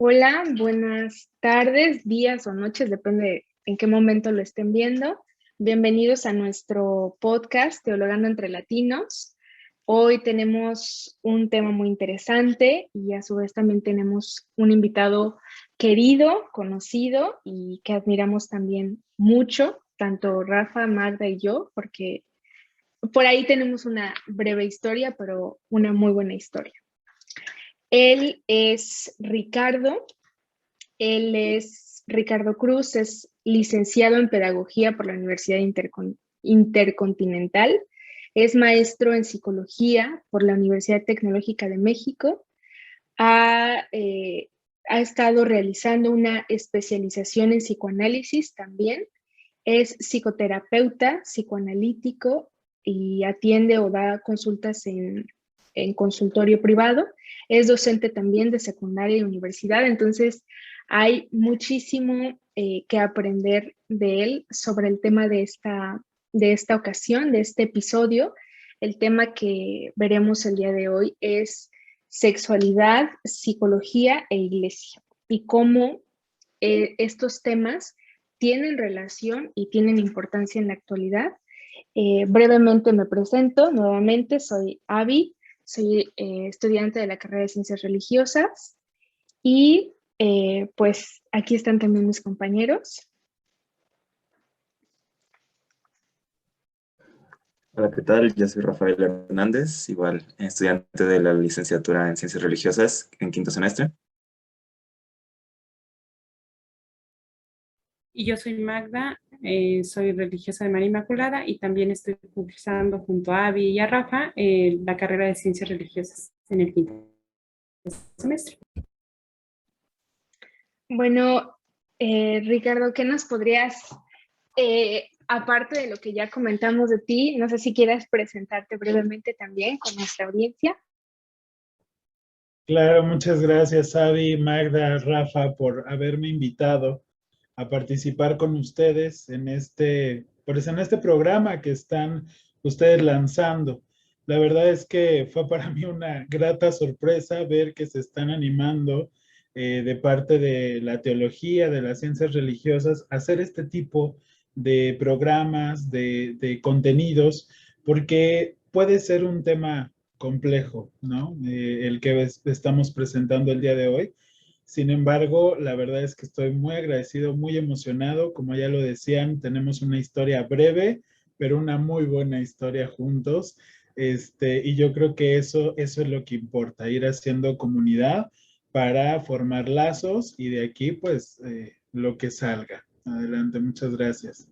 Hola, buenas tardes, días o noches, depende en qué momento lo estén viendo. Bienvenidos a nuestro podcast Teologando entre Latinos. Hoy tenemos un tema muy interesante y a su vez también tenemos un invitado querido, conocido y que admiramos también mucho, tanto Rafa, Magda y yo, porque por ahí tenemos una breve historia, pero una muy buena historia. Él es Ricardo Cruz, es licenciado en Pedagogía por la Universidad Intercontinental, es maestro en Psicología por la Universidad Tecnológica de México, ha estado realizando una especialización en psicoanálisis también, es psicoterapeuta, psicoanalítico y atiende o da consultas en consultorio privado. Es docente también de secundaria y universidad, entonces hay muchísimo que aprender de él sobre el tema de esta ocasión, de este episodio. El tema que veremos el día de hoy es sexualidad, psicología e iglesia y cómo estos temas tienen relación y tienen importancia en la actualidad. Brevemente me presento, nuevamente soy Abby, soy estudiante de la carrera de Ciencias Religiosas y pues aquí están también mis compañeros. Hola, ¿qué tal? Yo soy Rafael Hernández, igual estudiante de la licenciatura en Ciencias Religiosas en quinto semestre. Y yo soy Magda, soy religiosa de María Inmaculada y también estoy cursando junto a Abby y a Rafa la carrera de Ciencias Religiosas en el quinto semestre. Bueno, Ricardo, ¿qué nos podrías, aparte de lo que ya comentamos de ti, no sé si quieras presentarte brevemente también con nuestra audiencia? Claro, muchas gracias, Abby, Magda, Rafa, por haberme invitado a participar con ustedes pues en este programa que están ustedes lanzando. La verdad es que fue para mí una grata sorpresa ver que se están animando de parte de la teología, de las ciencias religiosas, a hacer este tipo de programas, de contenidos, porque puede ser un tema complejo, ¿no? El que estamos presentando el día de hoy. Sin embargo, la verdad es que estoy muy agradecido, muy emocionado. Como ya lo decían, tenemos una historia breve, pero una muy buena historia juntos. Y yo creo que eso es lo que importa, ir haciendo comunidad para formar lazos y de aquí, pues, lo que salga. Adelante, muchas gracias.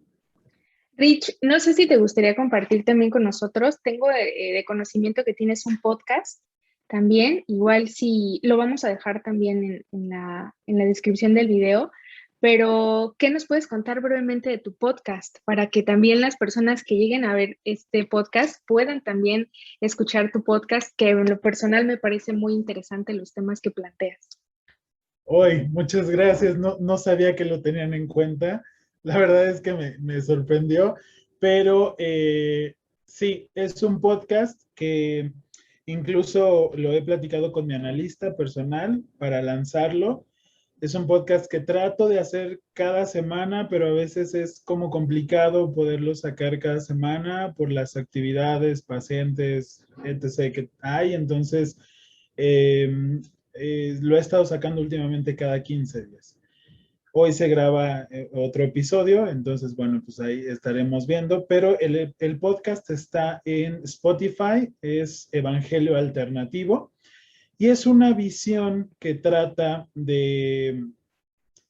Rich, no sé si te gustaría compartir también con nosotros. Tengo de conocimiento que tienes un podcast también. Igual si lo vamos a dejar también en la descripción del video. Pero, ¿qué nos puedes contar brevemente de tu podcast para que también las personas que lleguen a ver este podcast puedan también escuchar tu podcast, que en lo personal me parece muy interesante los temas que planteas? Hoy, muchas gracias. No sabía que lo tenían en cuenta. La verdad es que me sorprendió, pero sí, es un podcast que incluso lo he platicado con mi analista personal para lanzarlo. Es un podcast que trato de hacer cada semana, pero a veces es como complicado poderlo sacar cada semana por las actividades, pacientes, etc. que hay. Entonces, eh, lo he estado sacando últimamente cada 15 días. Hoy se graba otro episodio, entonces, bueno, pues ahí estaremos viendo, pero el podcast está en Spotify, es Evangelio Alternativo, y es una visión que trata de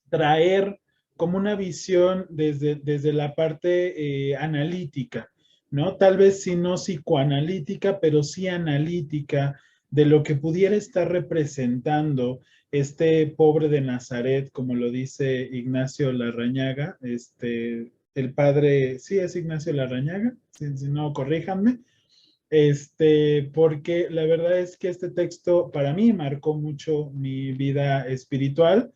traer como una visión desde la parte analítica, ¿no? Tal vez si no psicoanalítica, pero sí analítica de lo que pudiera estar representando este pobre de Nazaret, como lo dice Ignacio Larrañaga, el padre, sí es Ignacio Larrañaga, si no, corríjanme, porque la verdad es que este texto para mí marcó mucho mi vida espiritual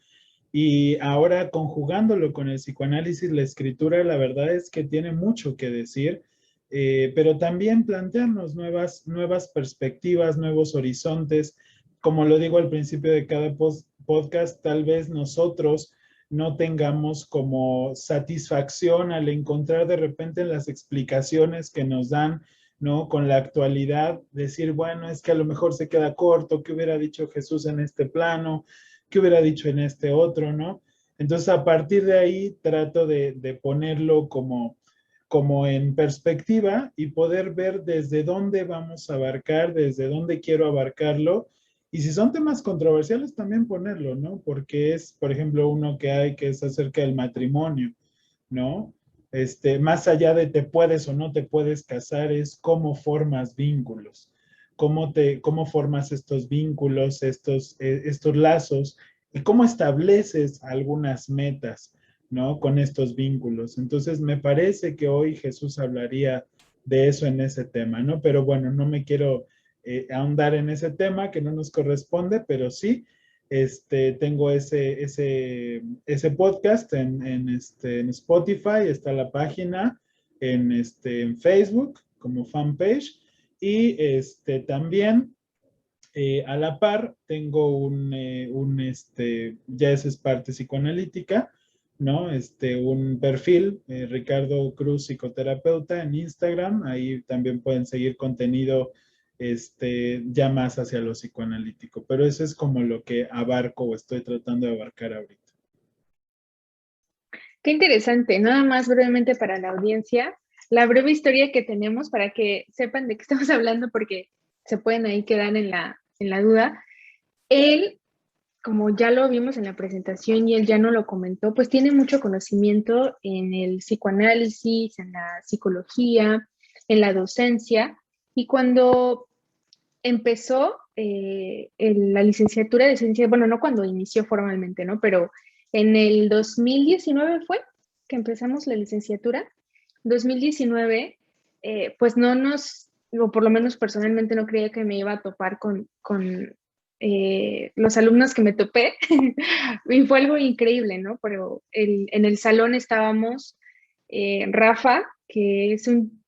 y ahora conjugándolo con el psicoanálisis, la escritura, la verdad es que tiene mucho que decir, pero también plantearnos nuevas perspectivas, nuevos horizontes. Como lo digo al principio de cada podcast tal vez nosotros no tengamos como satisfacción al encontrar de repente en las explicaciones que nos dan, ¿no? Con la actualidad, decir, bueno, es que a lo mejor se queda corto, ¿qué hubiera dicho Jesús en este plano? ¿Qué hubiera dicho en este otro, no? Entonces, a partir de ahí, trato de ponerlo como en perspectiva y poder ver desde dónde vamos a abarcar, desde dónde quiero abarcarlo. Y si son temas controversiales, también ponerlo, ¿no? Porque es, por ejemplo, uno que hay que es acerca del matrimonio, ¿no? Más allá de te puedes o no te puedes casar, es cómo formas vínculos, cómo formas estos vínculos, estos lazos, y cómo estableces algunas metas, ¿no? Con estos vínculos. Entonces, me parece que hoy Jesús hablaría de eso en ese tema, ¿no? Pero bueno, no me quiero ahondar en ese tema que no nos corresponde, pero sí, tengo ese podcast en Spotify, está la página en Facebook como fanpage y también a la par tengo ya esa es parte psicoanalítica, ¿no? Un perfil, Ricardo Cruz Psicoterapeuta en Instagram, ahí también pueden seguir contenido ya más hacia lo psicoanalítico, pero eso es como lo que abarco o estoy tratando de abarcar ahorita. Qué interesante. Nada más brevemente para la audiencia, la breve historia que tenemos para que sepan de qué estamos hablando porque se pueden ahí quedar en la duda. Él, como ya lo vimos en la presentación y él ya no lo comentó, pues tiene mucho conocimiento en el psicoanálisis, en la psicología, en la docencia. Y cuando empezó la licenciatura de ciencias, bueno, no cuando inició formalmente, ¿no? Pero en el 2019 fue que empezamos la licenciatura. 2019, pues no o por lo menos personalmente no creía que me iba a topar con los alumnos que me topé. Y fue algo increíble, ¿no? Pero en el salón estábamos Rafa, que es un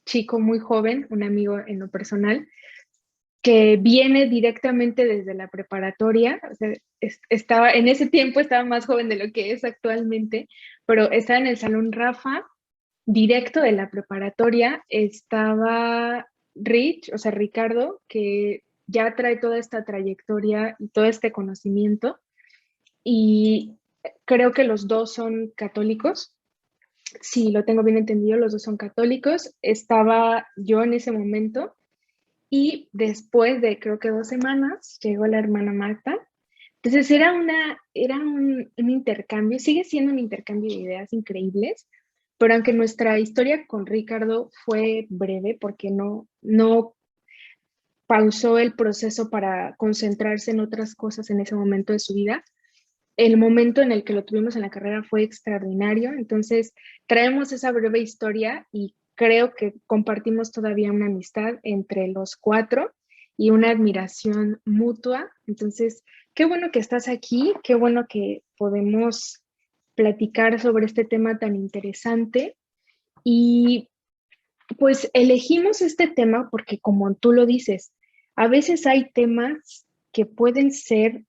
chico muy joven, un amigo en lo personal, que viene directamente desde la preparatoria. O sea, en ese tiempo estaba más joven de lo que es actualmente, pero estaba en el salón Rafa, directo de la preparatoria. Estaba Rich, o sea, Ricardo, que ya trae toda esta trayectoria y todo este conocimiento, y creo que los dos son católicos. Si lo tengo bien entendido, los dos son católicos. Estaba yo en ese momento. Y después de creo que 2 semanas llegó la hermana Marta. Entonces era un intercambio, sigue siendo un intercambio de ideas increíbles, pero aunque nuestra historia con Ricardo fue breve porque no pausó el proceso para concentrarse en otras cosas en ese momento de su vida, el momento en el que lo tuvimos en la carrera fue extraordinario. Entonces traemos esa breve historia y creo que compartimos todavía una amistad entre los cuatro y una admiración mutua. Entonces, qué bueno que estás aquí, qué bueno que podemos platicar sobre este tema tan interesante. Y pues elegimos este tema porque, como tú lo dices, a veces hay temas que pueden ser,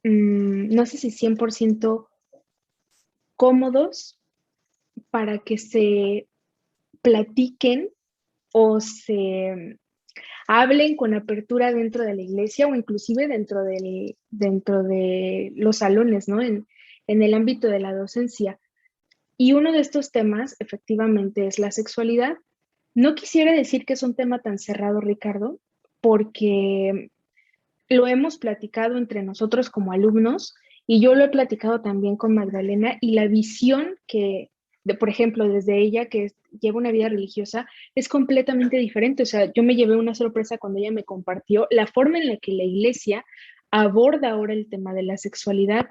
no sé si 100% cómodos para que se platiquen o se hablen con apertura dentro de la iglesia o inclusive dentro de los salones, ¿no? En el ámbito de la docencia. Y uno de estos temas, efectivamente, es la sexualidad. No quisiera decir que es un tema tan cerrado, Ricardo, porque lo hemos platicado entre nosotros como alumnos y yo lo he platicado también con Magdalena, y la visión por ejemplo, desde ella, que lleva una vida religiosa, es completamente diferente. O sea, yo me llevé una sorpresa cuando ella me compartió la forma en la que la iglesia aborda ahora el tema de la sexualidad.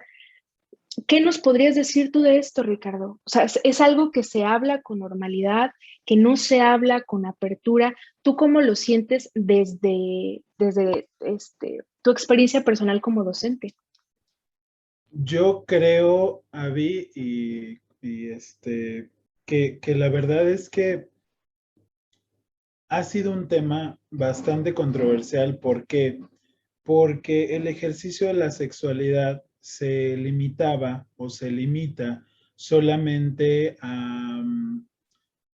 ¿Qué nos podrías decir tú de esto, Ricardo? O sea, ¿es algo que se habla con normalidad, que no se habla con apertura? ¿Tú cómo lo sientes desde tu experiencia personal como docente? Yo creo, Avi, que la verdad es que ha sido un tema bastante controversial. ¿Por qué? Porque el ejercicio de la sexualidad se limitaba o se limita solamente a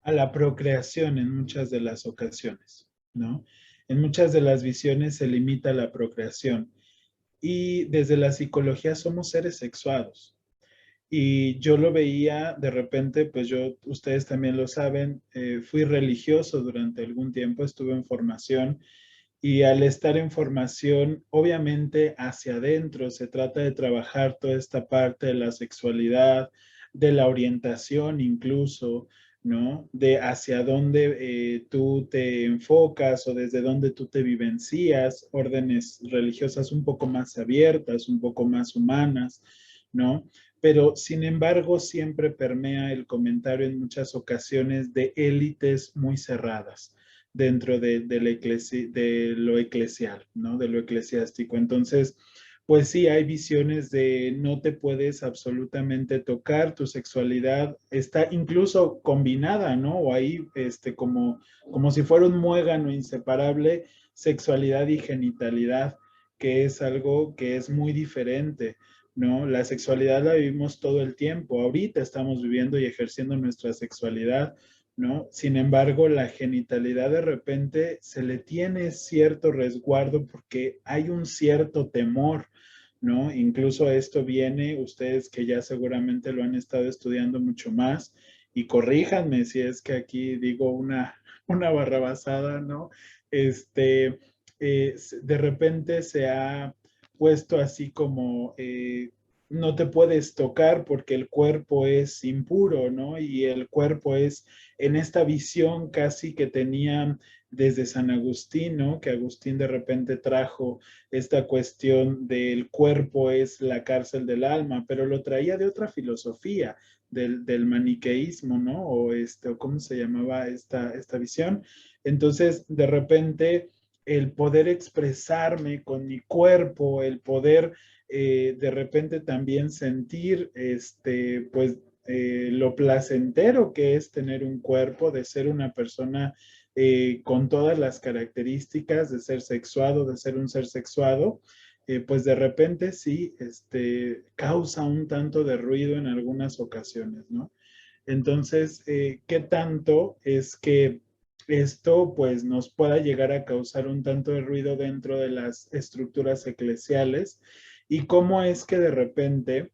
la procreación en muchas de las ocasiones, ¿no? En muchas de las visiones se limita a la procreación. Y desde la psicología somos seres sexuados. Y yo lo veía de repente, pues yo, ustedes también lo saben, fui religioso durante algún tiempo, estuve en formación y al estar en formación, obviamente hacia adentro se trata de trabajar toda esta parte de la sexualidad, de la orientación incluso, ¿no? De hacia dónde tú te enfocas o desde dónde tú te vivencias, órdenes religiosas un poco más abiertas, un poco más humanas, ¿no? Pero sin embargo siempre permea el comentario en muchas ocasiones de élites muy cerradas dentro de lo eclesial, ¿no? De lo eclesiástico. Entonces, pues sí, hay visiones de no te puedes absolutamente tocar, tu sexualidad está incluso combinada, ¿no? O ahí, como si fuera un muégano inseparable, sexualidad y genitalidad, que es algo que es muy diferente, ¿no? La sexualidad la vivimos todo el tiempo. Ahorita estamos viviendo y ejerciendo nuestra sexualidad, ¿no? Sin embargo, la genitalidad de repente se le tiene cierto resguardo porque hay un cierto temor, ¿no? Incluso esto viene, ustedes que ya seguramente lo han estado estudiando mucho más, y corríjanme si es que aquí digo una barrabasada, ¿no? De repente se ha puesto así como no te puedes tocar porque el cuerpo es impuro, ¿no? Y el cuerpo es en esta visión casi que tenían desde San Agustín, ¿no? Que Agustín de repente trajo esta cuestión del cuerpo es la cárcel del alma, pero lo traía de otra filosofía, del maniqueísmo, ¿no? O ¿cómo se llamaba esta visión? Entonces, de repente, el poder expresarme con mi cuerpo, el poder de repente también sentir, pues, lo placentero que es tener un cuerpo, de ser una persona con todas las características de ser sexuado, de ser un ser sexuado, pues de repente sí, causa un tanto de ruido en algunas ocasiones, ¿no? Entonces, ¿qué tanto es que esto pues nos pueda llegar a causar un tanto de ruido dentro de las estructuras eclesiales y cómo es que de repente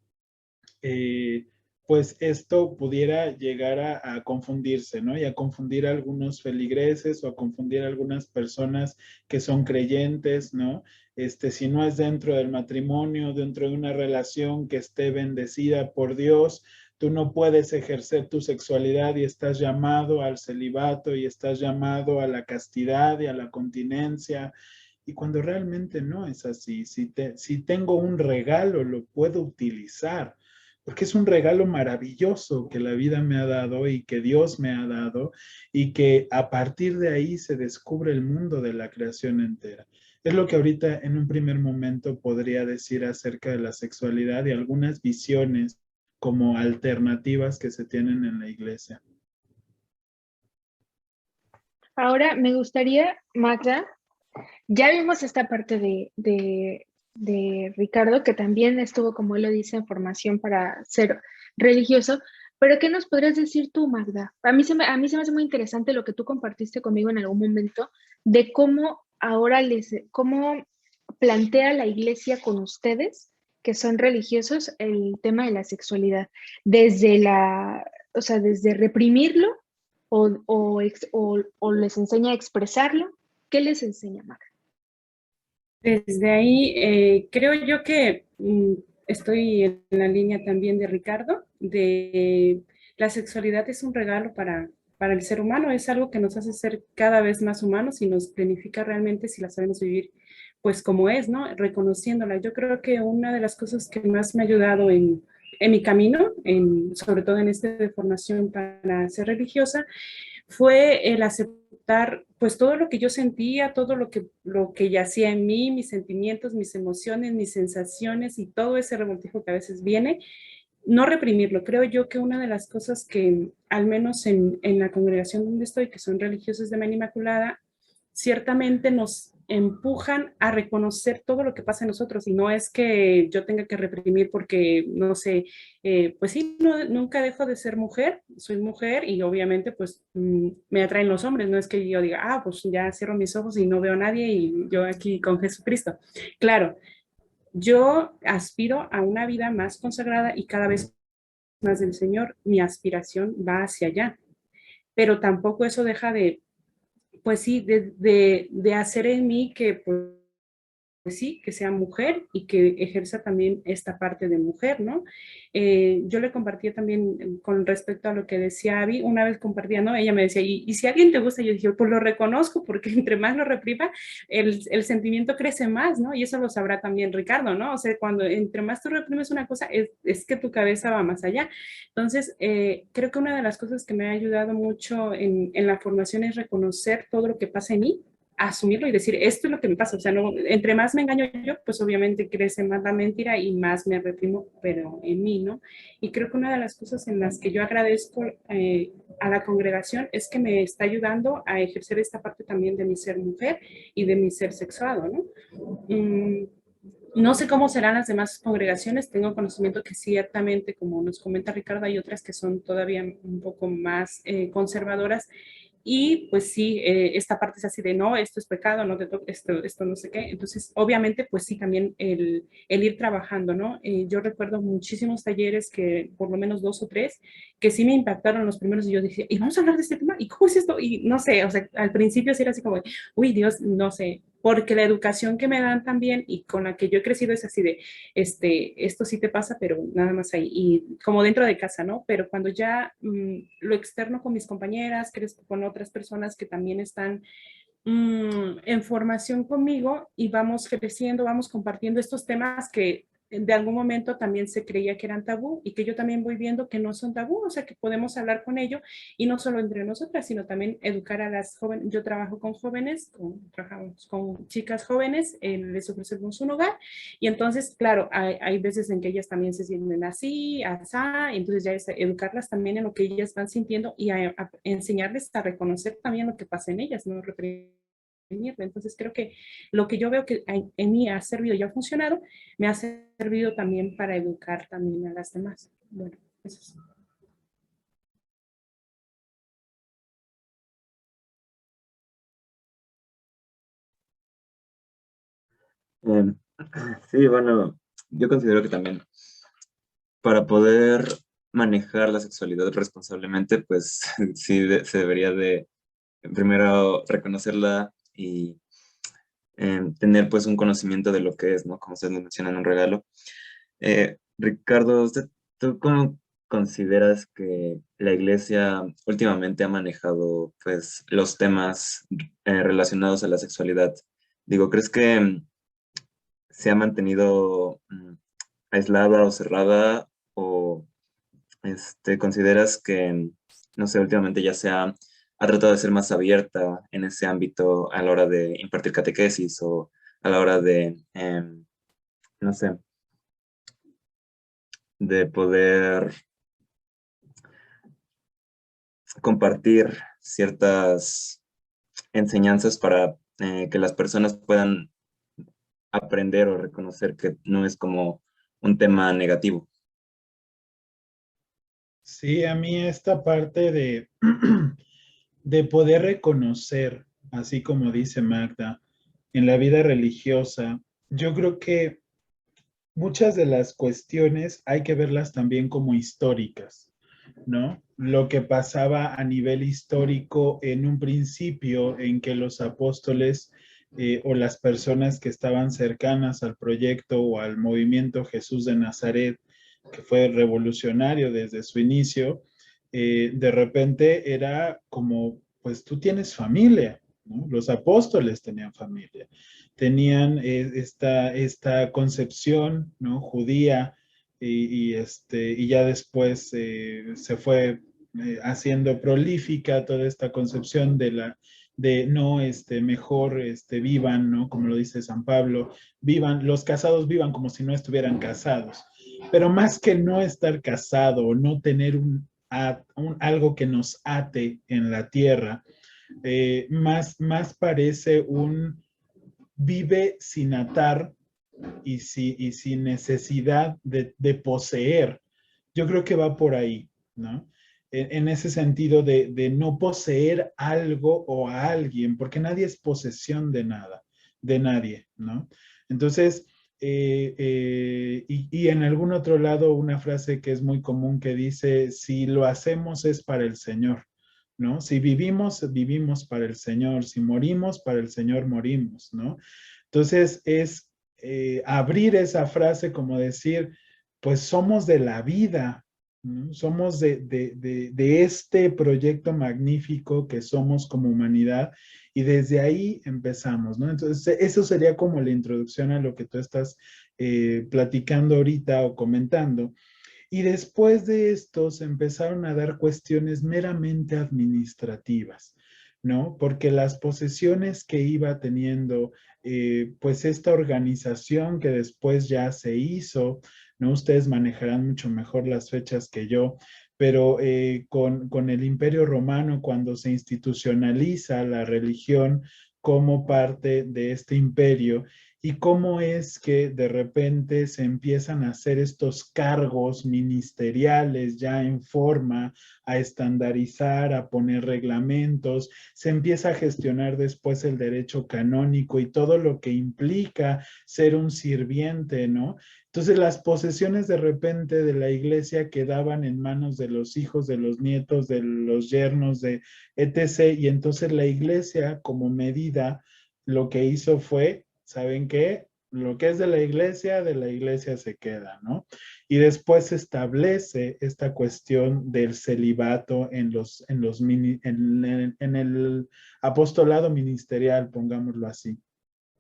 pues esto pudiera llegar a confundirse, ¿no? Y a confundir a algunos feligreses o a confundir a algunas personas que son creyentes, ¿no? Si no es dentro del matrimonio, dentro de una relación que esté bendecida por Dios, tú no puedes ejercer tu sexualidad y estás llamado al celibato y estás llamado a la castidad y a la continencia. Y cuando realmente no es así, si tengo un regalo, lo puedo utilizar porque es un regalo maravilloso que la vida me ha dado y que Dios me ha dado y que a partir de ahí se descubre el mundo de la creación entera. Es lo que ahorita en un primer momento podría decir acerca de la sexualidad y algunas visiones como alternativas que se tienen en la iglesia. Ahora me gustaría, Magda, ya vimos esta parte de Ricardo, que también estuvo, como él lo dice, en formación para ser religioso, pero ¿qué nos podrías decir tú, Magda? A mí se me hace muy interesante lo que tú compartiste conmigo en algún momento, de cómo ahora cómo plantea la iglesia con ustedes, que son religiosos, el tema de la sexualidad, o sea, desde reprimirlo o les enseña a expresarlo. ¿Qué les enseña, Magda? Desde ahí, creo yo que estoy en la línea también de Ricardo, de la sexualidad es un regalo para el ser humano, es algo que nos hace ser cada vez más humanos y nos planifica realmente si la sabemos vivir pues como es, ¿no? Reconociéndola. Yo creo que una de las cosas que más me ha ayudado en mi camino, sobre todo en de formación para ser religiosa, fue el aceptar pues todo lo que yo sentía, todo lo que yacía en mí, mis sentimientos, mis emociones, mis sensaciones y todo ese revoltijo que a veces viene, no reprimirlo. Creo yo que una de las cosas que, al menos en la congregación donde estoy, que son religiosos de María Inmaculada, ciertamente nos empujan a reconocer todo lo que pasa en nosotros y no es que yo tenga que reprimir porque, no sé, pues sí, nunca dejo de ser mujer, soy mujer y obviamente pues me atraen los hombres, no es que yo diga, ah, pues ya cierro mis ojos y no veo a nadie y yo aquí con Jesucristo. Claro, yo aspiro a una vida más consagrada y cada vez más del Señor, mi aspiración va hacia allá, pero tampoco eso deja de, pues sí, de hacer en mí que, pues sí, que sea mujer y que ejerza también esta parte de mujer, ¿no? Yo le compartía también con respecto a lo que decía Abby, una vez compartía, ¿no? Ella me decía, y si a alguien te gusta, yo dije, pues lo reconozco, porque entre más lo reprima, el sentimiento crece más, ¿no? Y eso lo sabrá también Ricardo, ¿no? O sea, cuando entre más tú reprimes una cosa, es que tu cabeza va más allá. Entonces, creo que una de las cosas que me ha ayudado mucho en la formación es reconocer todo lo que pasa en mí, asumirlo y decir, esto es lo que me pasa. O sea, no, entre más me engaño yo, pues obviamente crece más la mentira y más me reprimo, pero en mí, ¿no? Y creo que una de las cosas en las que yo agradezco a la congregación es que me está ayudando a ejercer esta parte también de mi ser mujer y de mi ser sexuado, ¿no? No sé cómo serán las demás congregaciones, tengo conocimiento que ciertamente, como nos comenta Ricardo, hay otras que son todavía un poco más conservadoras y pues sí, esta parte es así de no, esto es pecado, no te toques, esto no sé qué. Entonces, obviamente, pues sí, también el ir trabajando, ¿no? Yo recuerdo muchísimos talleres que, por lo menos 2 o 3, que sí me impactaron los primeros y yo dije, ¿y vamos a hablar de este tema? ¿Y cómo es esto? Y no sé, o sea, al principio sí era así como, uy, Dios, no sé, porque la educación que me dan también y con la que yo he crecido es así de, esto sí te pasa, pero nada más ahí, y como dentro de casa, ¿no? Pero cuando ya lo externo con mis compañeras, crezco con otras personas que también están en formación conmigo y vamos creciendo, vamos compartiendo estos temas que de algún momento también se creía que eran tabú y que yo también voy viendo que no son tabú, o sea, que podemos hablar con ello y no solo entre nosotras, sino también educar a las jóvenes. Yo trabajo con jóvenes, trabajamos con chicas jóvenes, les ofrecemos un hogar y entonces, claro, hay veces en que ellas también se sienten así, asá, y entonces ya es educarlas también en lo que ellas van sintiendo y a enseñarles a reconocer también lo que pasa en ellas, no reprimirlo. Entonces creo que lo que yo veo que en mí ha servido y ha funcionado, me ha servido también para educar también a las demás. Bueno, eso es. Eh, sí, bueno, yo considero que también para poder manejar la sexualidad responsablemente, pues sí se debería de primero reconocerla y tener pues un conocimiento de lo que es, ¿no? Como ustedes me mencionan, un regalo. Ricardo, ¿tú cómo consideras que la iglesia últimamente ha manejado pues los temas relacionados a la sexualidad? Digo, ¿crees que se ha mantenido aislada o cerrada o consideras que, no sé, últimamente ya ha tratado de ser más abierta en ese ámbito a la hora de impartir catequesis o a la hora de, no sé, de poder compartir ciertas enseñanzas para que las personas puedan aprender o reconocer que no es como un tema negativo? Sí, a mí esta parte de poder reconocer, así como dice Magda, en la vida religiosa, yo creo que muchas de las cuestiones hay que verlas también como históricas, ¿no? Lo que pasaba a nivel histórico en un principio en que los apóstoles o las personas que estaban cercanas al proyecto o al movimiento Jesús de Nazaret, que fue revolucionario desde su inicio, de repente era como, pues tú tienes familia, ¿no? Los apóstoles tenían familia, tenían esta concepción, ¿no? Judía y ya después se fue haciendo prolífica toda esta concepción de no, mejor vivan, ¿no? Como lo dice San Pablo, vivan, los casados vivan como si no estuvieran casados. Pero más que no estar casado o no tener algo que nos ate en la tierra, más parece vive sin atar y sin necesidad de poseer. Yo creo que va por ahí, ¿no? En ese sentido de no poseer algo o a alguien, porque nadie es posesión de nada, de nadie, ¿no? Entonces, y en algún otro lado una frase que es muy común que dice, si lo hacemos es para el Señor, ¿no? Si vivimos, vivimos para el Señor, si morimos, para el Señor morimos, ¿no? Entonces es abrir esa frase como decir, pues somos de la vida, ¿no? Somos de este proyecto magnífico que somos como humanidad y desde ahí empezamos, ¿no? Entonces, eso sería como la introducción a lo que tú estás platicando ahorita o comentando. Y después de esto se empezaron a dar cuestiones meramente administrativas, ¿no? Porque las posesiones que iba teniendo, pues esta organización que después ya se hizo, ¿no? Ustedes manejarán mucho mejor las fechas que yo, pero con el Imperio Romano, cuando se institucionaliza la religión como parte de este imperio, y cómo es que de repente se empiezan a hacer estos cargos ministeriales ya en forma, a estandarizar, a poner reglamentos, se empieza a gestionar después el derecho canónico y todo lo que implica ser un sirviente, ¿no? Entonces las posesiones de repente de la iglesia quedaban en manos de los hijos, de los nietos, de los yernos, de etc. Y entonces la iglesia como medida lo que hizo fue, ¿saben qué? Lo que es de la iglesia se queda, ¿no? Y después se establece esta cuestión del celibato en el apostolado ministerial, pongámoslo así,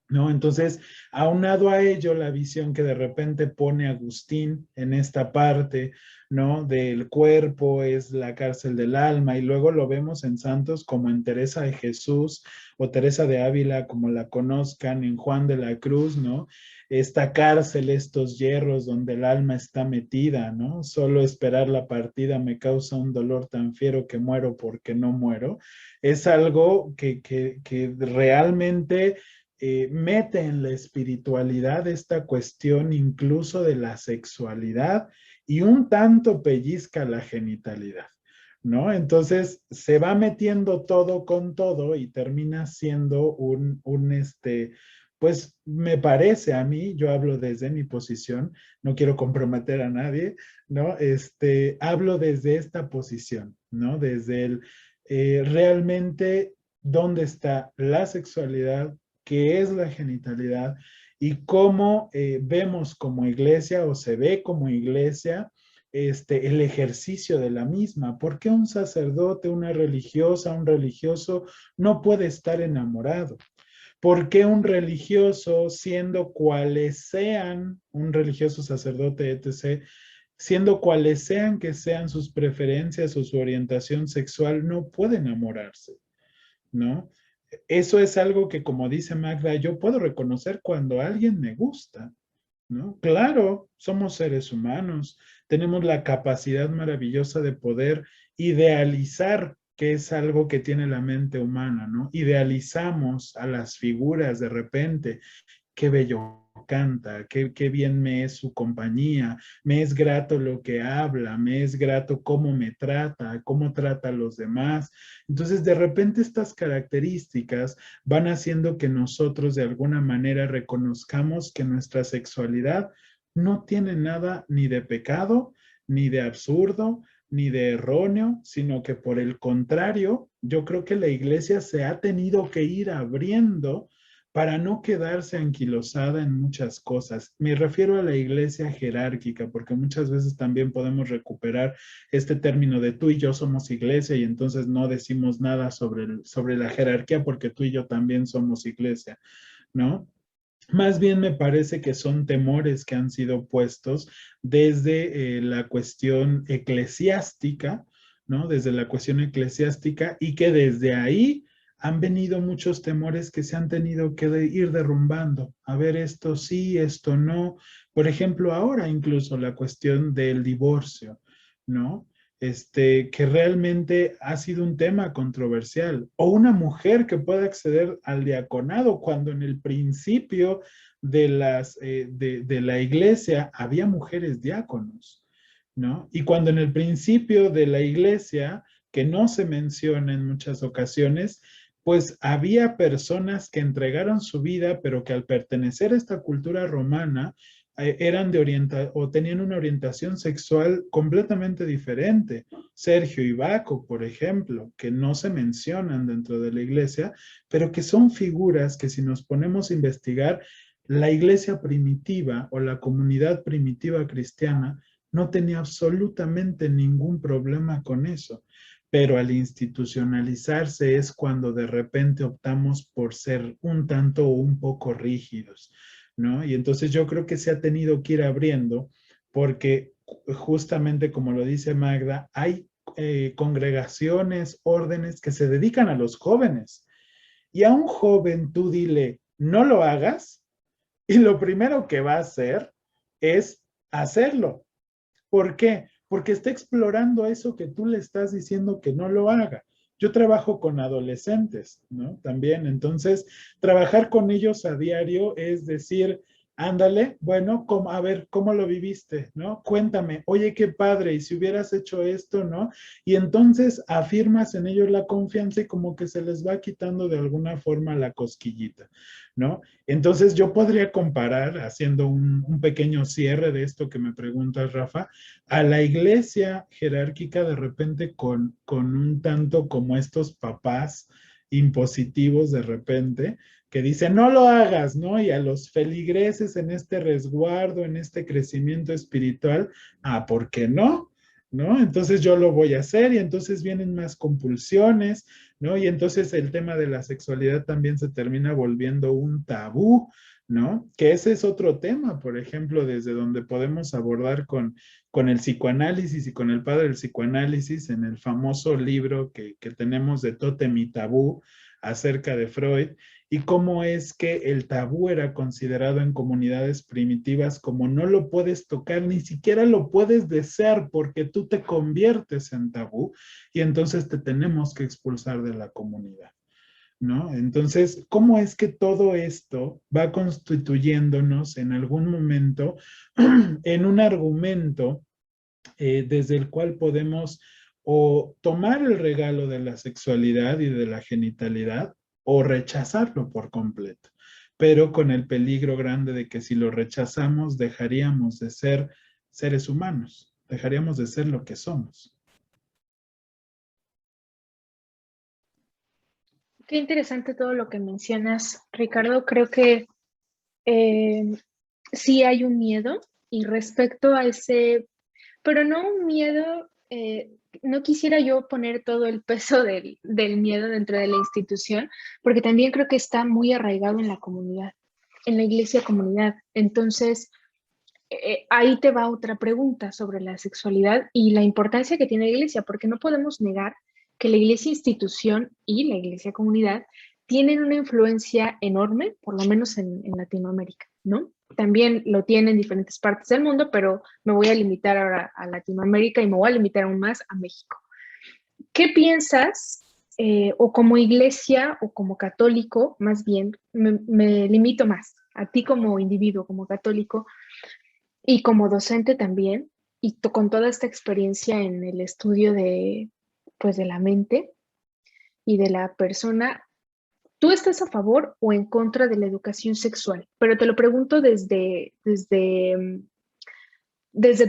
¿no? Entonces, aunado a ello, la visión que de repente pone Agustín en esta parte, ¿no? Del cuerpo es la cárcel del alma, y luego lo vemos en santos como en Teresa de Jesús o Teresa de Ávila, como la conozcan, en Juan de la Cruz, ¿no? Esta cárcel, estos hierros donde el alma está metida, ¿no? Solo esperar la partida me causa un dolor tan fiero que muero porque no muero. Es algo que realmente mete en la espiritualidad esta cuestión incluso de la sexualidad y un tanto pellizca la genitalidad, ¿no? Entonces se va metiendo todo con todo y termina siendo pues me parece a mí, yo hablo desde mi posición, no quiero comprometer a nadie, ¿no? Hablo desde esta posición, ¿no? Desde realmente dónde está la sexualidad, qué es la genitalidad y cómo vemos como iglesia o se ve como iglesia el ejercicio de la misma. ¿Por qué un sacerdote, una religiosa, un religioso no puede estar enamorado? ¿Por qué un religioso, siendo cuales sean, un religioso sacerdote, etc., siendo cuales sean que sean sus preferencias o su orientación sexual, no puede enamorarse, ¿no? Eso es algo que, como dice Magda, yo puedo reconocer cuando alguien me gusta, ¿no? Claro, somos seres humanos, tenemos la capacidad maravillosa de poder idealizar, que es algo que tiene la mente humana, ¿no? Idealizamos a las figuras de repente, qué bello canta, qué bien me es su compañía, me es grato lo que habla, me es grato cómo me trata, cómo trata a los demás. Entonces, de repente estas características van haciendo que nosotros de alguna manera reconozcamos que nuestra sexualidad no tiene nada ni de pecado, ni de absurdo, ni de erróneo, sino que por el contrario, yo creo que la iglesia se ha tenido que ir abriendo para no quedarse anquilosada en muchas cosas. Me refiero a la iglesia jerárquica, porque muchas veces también podemos recuperar este término de tú y yo somos iglesia y entonces no decimos nada sobre la jerarquía porque tú y yo también somos iglesia, ¿no? Más bien me parece que son temores que han sido puestos desde la cuestión eclesiástica, ¿no? Desde la cuestión eclesiástica y que desde ahí han venido muchos temores que se han tenido que ir derrumbando. A ver, esto sí, esto no. Por ejemplo, ahora incluso la cuestión del divorcio, ¿no? que realmente ha sido un tema controversial, o una mujer que pueda acceder al diaconado cuando en el principio de la iglesia había mujeres diáconos, ¿no? Y cuando en el principio de la iglesia, que no se menciona en muchas ocasiones, pues había personas que entregaron su vida, pero que al pertenecer a esta cultura romana, eran o tenían una orientación sexual completamente diferente. Sergio y Baco, por ejemplo, que no se mencionan dentro de la iglesia, pero que son figuras que si nos ponemos a investigar, la iglesia primitiva o la comunidad primitiva cristiana no tenía absolutamente ningún problema con eso. Pero al institucionalizarse es cuando de repente optamos por ser un tanto o un poco rígidos, ¿no? Y entonces yo creo que se ha tenido que ir abriendo porque justamente como lo dice Magda, hay congregaciones, órdenes que se dedican a los jóvenes. Y a un joven tú dile, no lo hagas, y lo primero que va a hacer es hacerlo. ¿Por qué? Porque está explorando eso que tú le estás diciendo que no lo haga. Yo trabajo con adolescentes, ¿no? También, entonces, trabajar con ellos a diario es decir, ándale, bueno, a ver, ¿cómo lo viviste? ¿No? Cuéntame, oye, qué padre, y si hubieras hecho esto, ¿no? Y entonces afirmas en ellos la confianza y como que se les va quitando de alguna forma la cosquillita, ¿no? Entonces yo podría comparar, haciendo un pequeño cierre de esto que me preguntas, Rafa, a la iglesia jerárquica de repente con un tanto como estos papás impositivos de repente, que dicen, no lo hagas, ¿no? Y a los feligreses en este resguardo, en este crecimiento espiritual, ¿por qué no? ¿No? Entonces yo lo voy a hacer y entonces vienen más compulsiones, ¿no? Y entonces el tema de la sexualidad también se termina volviendo un tabú, ¿no? Que ese es otro tema, por ejemplo, desde donde podemos abordar con el psicoanálisis y con el padre del psicoanálisis en el famoso libro que tenemos de Tótem y Tabú acerca de Freud, y cómo es que el tabú era considerado en comunidades primitivas como no lo puedes tocar, ni siquiera lo puedes desear porque tú te conviertes en tabú y entonces te tenemos que expulsar de la comunidad, ¿no? Entonces, ¿cómo es que todo esto va constituyéndonos en algún momento en un argumento desde el cual podemos o tomar el regalo de la sexualidad y de la genitalidad o rechazarlo por completo, pero con el peligro grande de que si lo rechazamos dejaríamos de ser seres humanos, dejaríamos de ser lo que somos. Qué interesante todo lo que mencionas, Ricardo. Creo que sí hay un miedo y respecto a ese, pero no un miedo, no quisiera yo poner todo el peso del miedo dentro de la institución, porque también creo que está muy arraigado en la comunidad, en la iglesia comunidad. Entonces, ahí te va otra pregunta sobre la sexualidad y la importancia que tiene la iglesia, porque no podemos negar que la iglesia institución y la iglesia comunidad tienen una influencia enorme, por lo menos en Latinoamérica, ¿no? También lo tienen en diferentes partes del mundo, pero me voy a limitar ahora a Latinoamérica y me voy a limitar aún más a México. ¿Qué piensas, o como iglesia o como católico, más bien, me limito más a ti como individuo, como católico, y como docente también, y con toda esta experiencia en el estudio de, pues, de la mente y de la persona, ¿tú estás a favor o en contra de la educación sexual? Pero te lo pregunto desde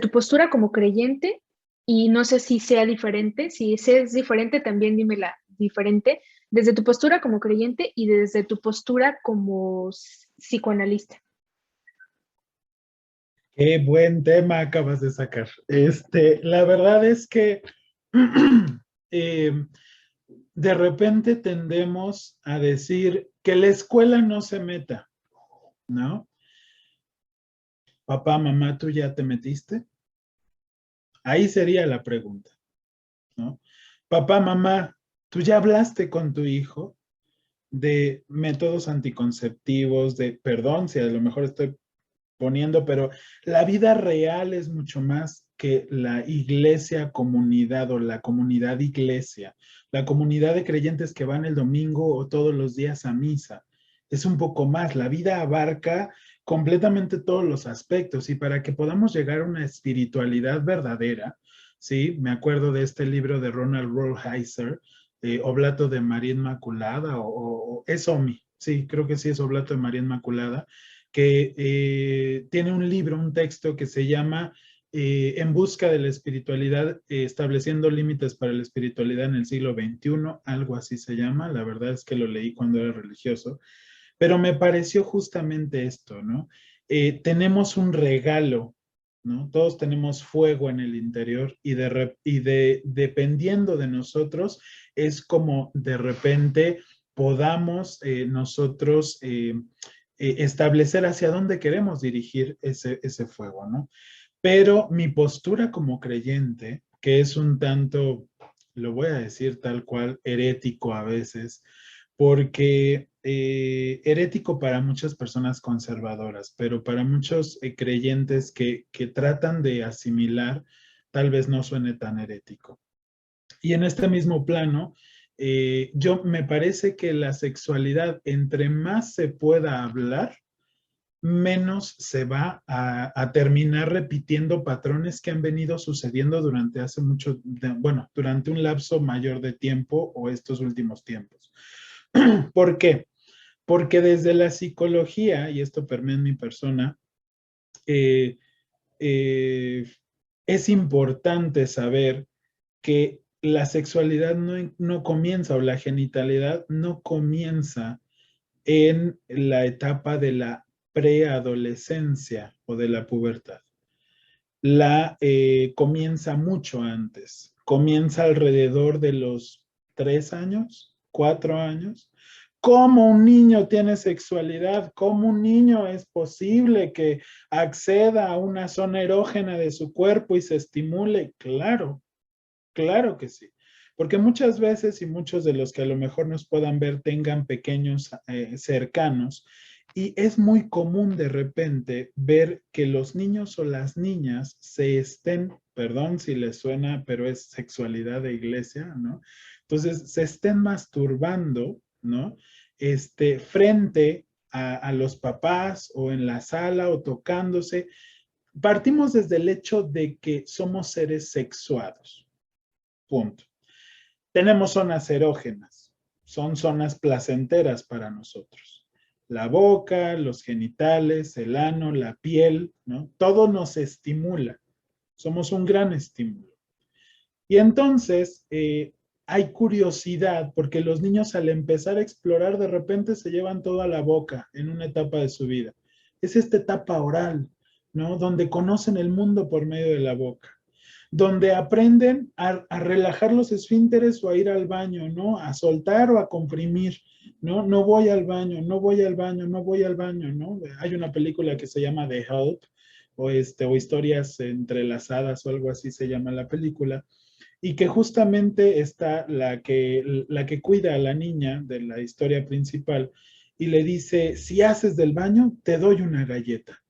tu postura como creyente, y no sé si sea diferente, si es diferente, también dímela diferente, desde tu postura como creyente y desde tu postura como psicoanalista. Qué buen tema acabas de sacar. La verdad es que de repente tendemos a decir que la escuela no se meta, ¿no? Papá, mamá, ¿tú ya te metiste? Ahí sería la pregunta, ¿no? Papá, mamá, ¿tú ya hablaste con tu hijo de métodos anticonceptivos, perdón si a lo mejor estoy poniendo, pero la vida real es mucho más que la iglesia comunidad o la comunidad iglesia, la comunidad de creyentes que van el domingo o todos los días a misa. Es un poco más, la vida abarca completamente todos los aspectos y para que podamos llegar a una espiritualidad verdadera, ¿sí? Me acuerdo de este libro de Ronald Rolheiser, Oblato de María Inmaculada o es Omi, sí, creo que sí es Oblato de María Inmaculada, que tiene un libro, un texto que se llama En busca de la espiritualidad, estableciendo límites para la espiritualidad en el siglo XXI, algo así se llama, la verdad es que lo leí cuando era religioso, pero me pareció justamente esto, ¿no? Tenemos un regalo, ¿no? Todos tenemos fuego en el interior y dependiendo de nosotros es como de repente podamos nosotros establecer hacia dónde queremos dirigir ese fuego, ¿no? Pero mi postura como creyente, que es un tanto, lo voy a decir tal cual, herético a veces, porque herético para muchas personas conservadoras, pero para muchos creyentes que tratan de asimilar, tal vez no suene tan herético. Y en este mismo plano, yo me parece que la sexualidad, entre más se pueda hablar, menos se va a terminar repitiendo patrones que han venido sucediendo durante hace mucho, bueno, durante un lapso mayor de tiempo o estos últimos tiempos. ¿Por qué? Porque desde la psicología, y esto permea en mi persona, eh, eh, es importante saber que la sexualidad no comienza o la genitalidad no comienza en la etapa de la preadolescencia o de la pubertad. Comienza mucho antes, comienza alrededor de los 3 años, 4 años. ¿Cómo un niño tiene sexualidad? ¿Cómo un niño es posible que acceda a una zona erógena de su cuerpo y se estimule? Claro, claro que sí. Porque muchas veces y muchos de los que a lo mejor nos puedan ver tengan pequeños cercanos y es muy común de repente ver que los niños o las niñas se estén, perdón si les suena, pero es sexualidad de iglesia, ¿no? Entonces se estén masturbando, ¿no? Frente a los papás o en la sala o tocándose. Partimos desde el hecho de que somos seres sexuados. Punto. Tenemos zonas erógenas, son zonas placenteras para nosotros. La boca, los genitales, el ano, la piel, ¿no? Todo nos estimula. Somos un gran estímulo. Y entonces hay curiosidad porque los niños al empezar a explorar de repente se llevan todo a la boca en una etapa de su vida. Es esta etapa oral, ¿no? Donde conocen el mundo por medio de la boca, donde aprenden a relajar los esfínteres o a ir al baño, ¿no? A soltar o a comprimir, ¿no? No voy al baño, no voy al baño, no voy al baño, ¿no? Hay una película que se llama The Help o Historias Entrelazadas o algo así se llama la película, y que justamente está la que cuida a la niña de la historia principal y le dice, si haces del baño, te doy una galleta,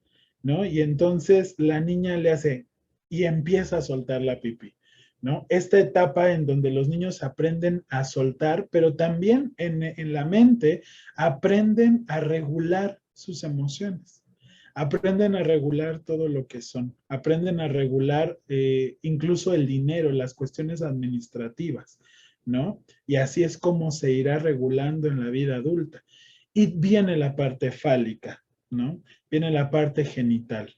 ¿no? Y entonces la niña le hace y empieza a soltar la pipí, ¿no? Esta etapa en donde los niños aprenden a soltar, pero también en la mente aprenden a regular sus emociones. Aprenden a regular todo lo que son, aprenden a regular incluso el dinero, las cuestiones administrativas, ¿no? Y así es como se irá regulando en la vida adulta. Y viene la parte fálica, ¿no? Viene la parte genital.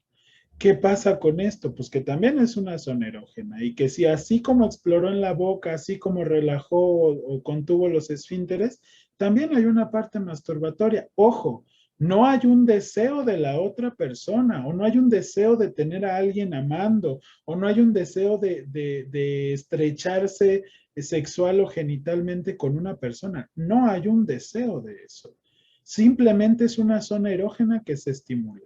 ¿Qué pasa con esto? Pues que también es una zona erógena y que si así como exploró en la boca, así como relajó o contuvo los esfínteres, también hay una parte masturbatoria. Ojo, no hay un deseo de la otra persona o no hay un deseo de tener a alguien amando o no hay un deseo de estrecharse sexual o genitalmente con una persona. No hay un deseo de eso. Simplemente es una zona erógena que se estimula.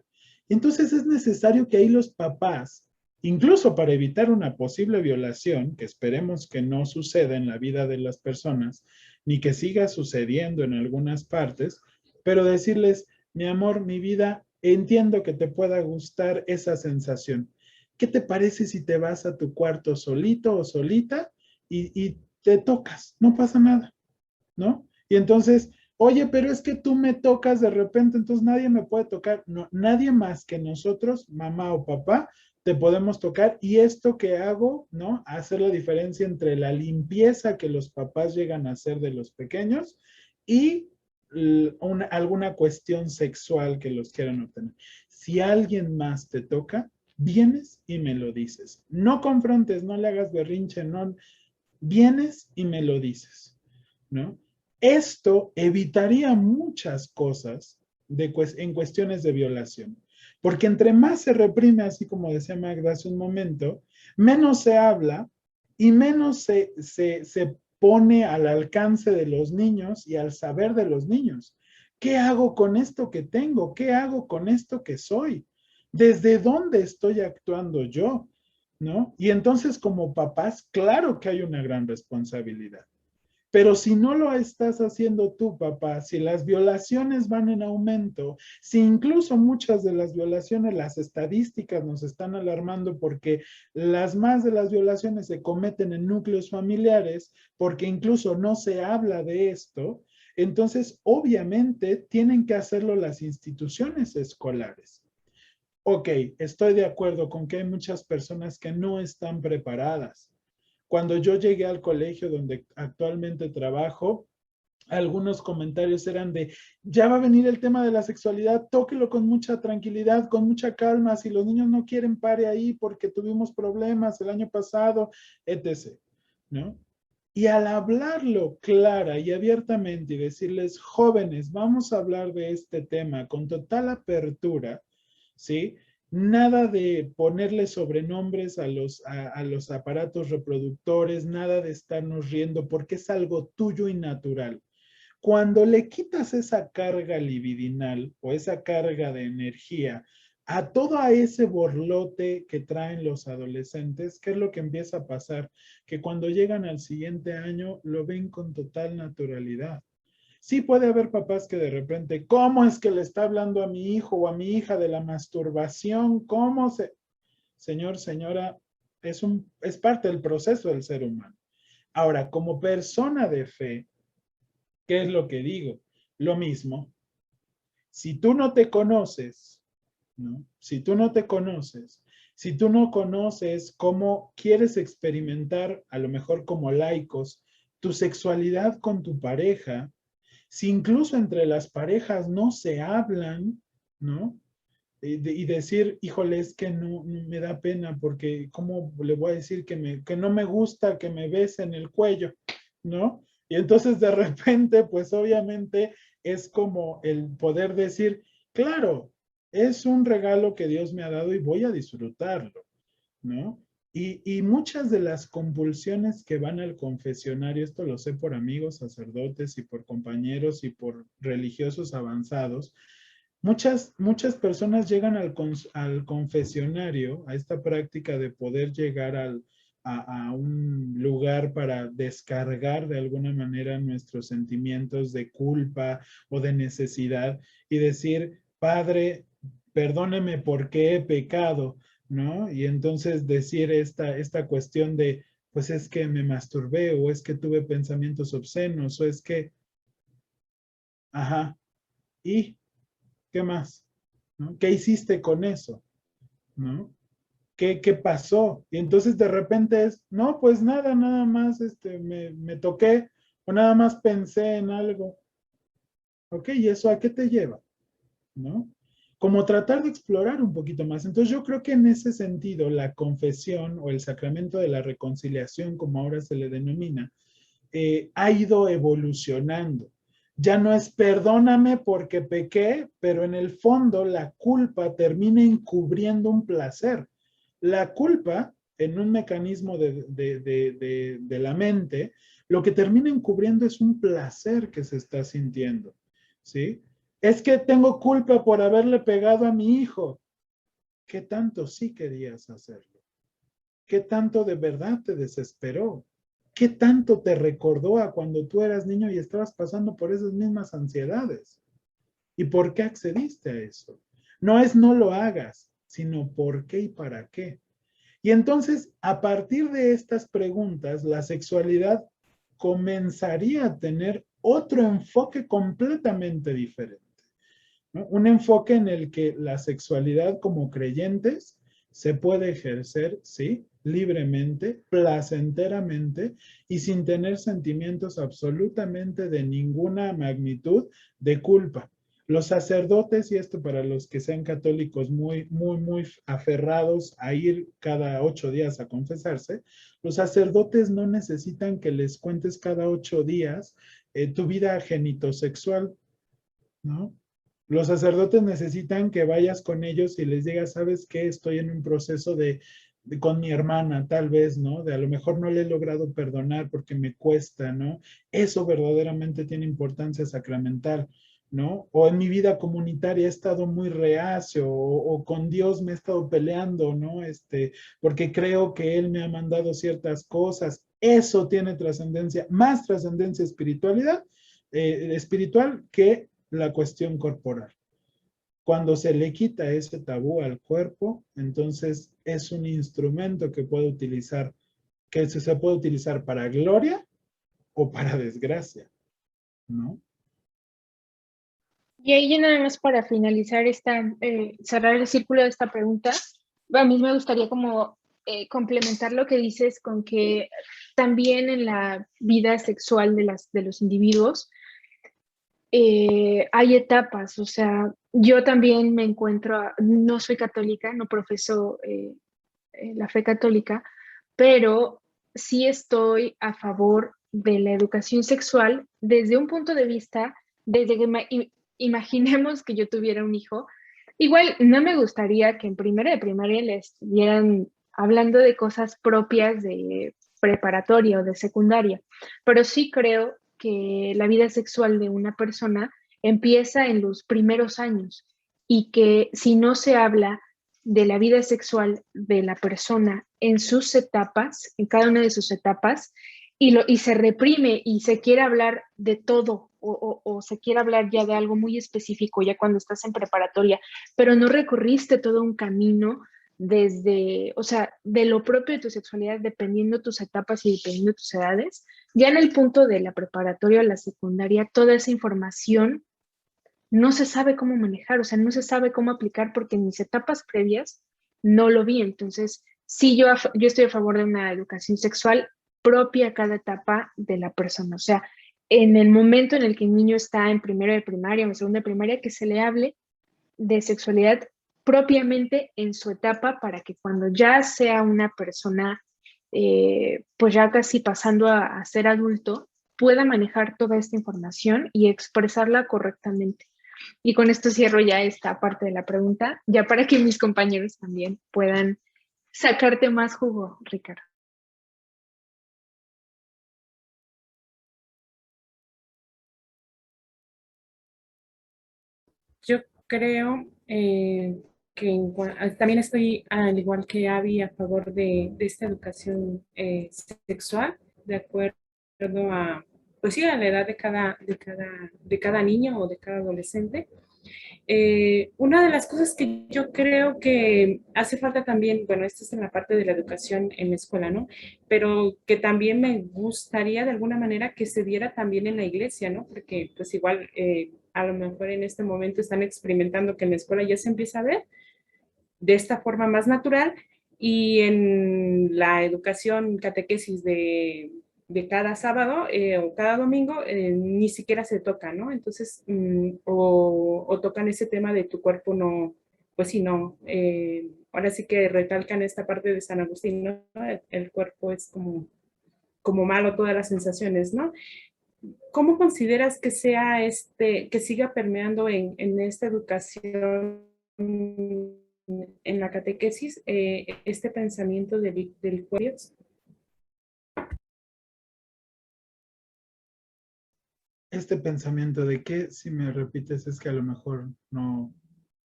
Entonces es necesario que ahí los papás, incluso para evitar una posible violación, que esperemos que no suceda en la vida de las personas, ni que siga sucediendo en algunas partes, pero decirles, mi amor, mi vida, entiendo que te pueda gustar esa sensación, ¿qué te parece si te vas a tu cuarto solito o solita y te tocas? No pasa nada, ¿no? Y entonces, oye, pero es que tú me tocas de repente, entonces nadie me puede tocar. No, nadie más que nosotros, mamá o papá, te podemos tocar. Y esto que hago, ¿no? Hacer la diferencia entre la limpieza que los papás llegan a hacer de los pequeños y alguna cuestión sexual que los quieran obtener. Si alguien más te toca, vienes y me lo dices. No confrontes, no le hagas berrinche, no. Vienes y me lo dices, ¿no? Esto evitaría muchas cosas en cuestiones de violación, porque entre más se reprime, así como decía Magda hace un momento, menos se habla y menos se pone al alcance de los niños y al saber de los niños. ¿Qué hago con esto que tengo? ¿Qué hago con esto que soy? ¿Desde dónde estoy actuando yo? ¿No? Y entonces como papás, claro que hay una gran responsabilidad. Pero si no lo estás haciendo tú, papá, si las violaciones van en aumento, si incluso muchas de las violaciones, las estadísticas nos están alarmando porque las más de las violaciones se cometen en núcleos familiares, porque incluso no se habla de esto, entonces obviamente tienen que hacerlo las instituciones escolares. Ok, estoy de acuerdo con que hay muchas personas que no están preparadas. Cuando yo llegué al colegio donde actualmente trabajo, algunos comentarios eran de, ya va a venir el tema de la sexualidad, tóquelo con mucha tranquilidad, con mucha calma, si los niños no quieren, pare ahí porque tuvimos problemas el año pasado, etc., ¿no? Y al hablarlo clara y abiertamente y decirles, jóvenes, vamos a hablar de este tema con total apertura, ¿sí? Nada de ponerle sobrenombres a los aparatos reproductores, nada de estarnos riendo porque es algo tuyo y natural. Cuando le quitas esa carga libidinal o esa carga de energía a todo ese borlote que traen los adolescentes, ¿qué es lo que empieza a pasar? Que cuando llegan al siguiente año lo ven con total naturalidad. Sí puede haber papás que de repente, ¿cómo es que le está hablando a mi hijo o a mi hija de la masturbación? ¿Cómo se...? Señor, señora, es parte del proceso del ser humano. Ahora, como persona de fe, ¿qué es lo que digo? Lo mismo. Si tú no te conoces, ¿no? Si tú no te conoces, si tú no conoces cómo quieres experimentar, a lo mejor como laicos, tu sexualidad con tu pareja, si incluso entre las parejas no se hablan, ¿no? Y decir, híjole, es que no me da pena porque ¿cómo le voy a decir que no me gusta que me besen el cuello, ¿no? Y entonces de repente, pues obviamente es como el poder decir, claro, es un regalo que Dios me ha dado y voy a disfrutarlo, ¿no? Y muchas de las compulsiones que van al confesionario, esto lo sé por amigos sacerdotes y por compañeros y por religiosos avanzados, muchas personas llegan al confesionario, a esta práctica de poder llegar a un lugar para descargar de alguna manera nuestros sentimientos de culpa o de necesidad y decir, Padre, perdóneme porque he pecado, ¿no? Y entonces decir esta cuestión de, pues es que me masturbé o es que tuve pensamientos obscenos o es que, ajá, ¿y qué más? ¿No? ¿Qué hiciste con eso? ¿No? ¿Qué pasó? Y entonces de repente es, no, pues nada, nada más me toqué o nada más pensé en algo. Ok, ¿y eso a qué te lleva? ¿No? Como tratar de explorar un poquito más. Entonces yo creo que en ese sentido la confesión o el sacramento de la reconciliación, como ahora se le denomina, ha ido evolucionando. Ya no es perdóname porque pequé, pero en el fondo la culpa termina encubriendo un placer. La culpa, en un mecanismo de la mente, lo que termina encubriendo es un placer que se está sintiendo, ¿sí? Es que tengo culpa por haberle pegado a mi hijo. ¿Qué tanto sí querías hacerlo? ¿Qué tanto de verdad te desesperó? ¿Qué tanto te recordó a cuando tú eras niño y estabas pasando por esas mismas ansiedades? ¿Y por qué accediste a eso? No es no lo hagas, sino por qué y para qué. Y entonces, a partir de estas preguntas, la sexualidad comenzaría a tener otro enfoque completamente diferente, ¿no? Un enfoque en el que la sexualidad como creyentes se puede ejercer, sí, libremente, placenteramente y sin tener sentimientos absolutamente de ninguna magnitud de culpa. Los sacerdotes, y esto para los que sean católicos muy aferrados a ir cada 8 días a confesarse, los sacerdotes no necesitan que les cuentes cada 8 días tu vida genitosexual, ¿no? Los sacerdotes necesitan que vayas con ellos y les digas, ¿sabes qué? Estoy en un proceso con mi hermana, tal vez, ¿no? De a lo mejor no le he logrado perdonar porque me cuesta, ¿no? Eso verdaderamente tiene importancia sacramental, ¿no? O en mi vida comunitaria he estado muy reacio o con Dios me he estado peleando, ¿no? Porque creo que Él me ha mandado ciertas cosas. Eso tiene trascendencia, más trascendencia espiritual que la cuestión corporal. Cuando se le quita ese tabú al cuerpo, entonces es un instrumento que puede utilizar, que se puede utilizar para gloria o para desgracia, ¿no? Y ahí ya nada más para finalizar cerrar el círculo de esta pregunta, a mí me gustaría como complementar lo que dices con que también en la vida sexual de los individuos hay etapas, o sea, yo también me encuentro, no soy católica, no profeso la fe católica, pero sí estoy a favor de la educación sexual desde un punto de vista, desde que imaginemos que yo tuviera un hijo, igual no me gustaría que en primero de primaria le estuvieran hablando de cosas propias de preparatoria o de secundaria, pero sí creo que la vida sexual de una persona empieza en los primeros años y que si no se habla de la vida sexual de la persona en sus etapas, en cada una de sus etapas, y se reprime y se quiere hablar de todo o se quiere hablar ya de algo muy específico ya cuando estás en preparatoria, pero no recorriste todo un camino desde, o sea, de lo propio de tu sexualidad, dependiendo tus etapas y dependiendo tus edades, ya en el punto de la preparatoria o la secundaria, toda esa información no se sabe cómo manejar, o sea, no se sabe cómo aplicar porque en mis etapas previas no lo vi. Entonces, sí, yo estoy a favor de una educación sexual propia a cada etapa de la persona. O sea, en el momento en el que el niño está en primero de primaria o en segundo de primaria, que se le hable de sexualidad propiamente en su etapa para que cuando ya sea una persona, pues ya casi pasando a ser adulto, pueda manejar toda esta información y expresarla correctamente. Y con esto cierro ya esta parte de la pregunta, ya para que mis compañeros también puedan sacarte más jugo, Ricardo. Yo creo que también estoy, al igual que Abby, a favor de esta educación sexual, de acuerdo a, pues sí, a la edad de cada niño o de cada adolescente. Una de las cosas que yo creo que hace falta también, bueno, esto es en la parte de la educación en la escuela, ¿no? Pero que también me gustaría de alguna manera que se diera también en la iglesia, ¿no? Porque pues igual a lo mejor en este momento están experimentando que en la escuela ya se empieza a ver de esta forma más natural y en la educación catequesis de cada sábado o cada domingo ni siquiera se toca, ¿no? Entonces, o tocan ese tema de tu cuerpo no, pues sí, no. Ahora sí que recalcan esta parte de San Agustín, ¿no? El cuerpo es como malo, todas las sensaciones, ¿no? ¿Cómo consideras que sea que siga permeando en esta educación, en la catequesis, este pensamiento del cuello? Este pensamiento de que, si me repites, es que a lo mejor no.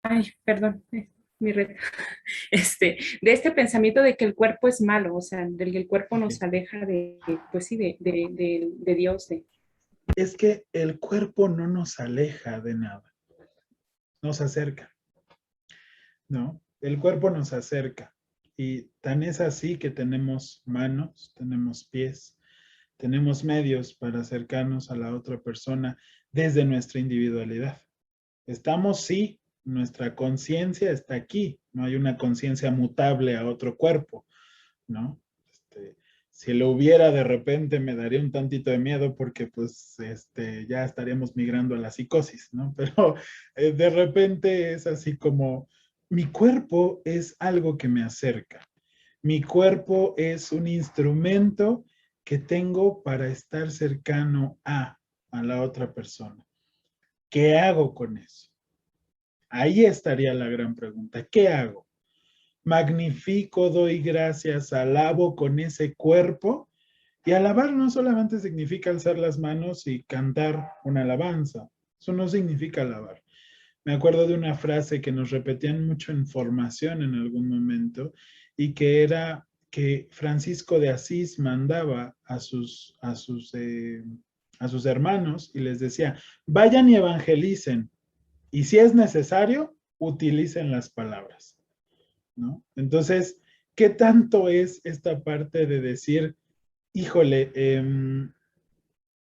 Ay, perdón, mi red. De este pensamiento de que el cuerpo es malo, o sea, del que el cuerpo nos aleja pues sí, de Dios. Es que el cuerpo no nos aleja de nada, nos acerca, ¿no? El cuerpo nos acerca. Y tan es así que tenemos manos, tenemos pies, tenemos medios para acercarnos a la otra persona desde nuestra individualidad. Estamos, sí, nuestra conciencia está aquí, no hay una conciencia mutable a otro cuerpo, ¿no? Si lo hubiera de repente me daría un tantito de miedo porque pues ya estaríamos migrando a la psicosis, ¿no? Pero de repente es así como mi cuerpo es algo que me acerca. Mi cuerpo es un instrumento que tengo para estar cercano a la otra persona. ¿Qué hago con eso? Ahí estaría la gran pregunta. ¿Qué hago? Magnifico, doy gracias, alabo con ese cuerpo. Y alabar no solamente significa alzar las manos y cantar una alabanza. Eso no significa alabar. Me acuerdo de una frase que nos repetían mucho en formación en algún momento y que era que Francisco de Asís mandaba a sus hermanos y les decía, vayan y evangelicen y si es necesario, utilicen las palabras, ¿no? Entonces, ¿qué tanto es esta parte de decir, híjole,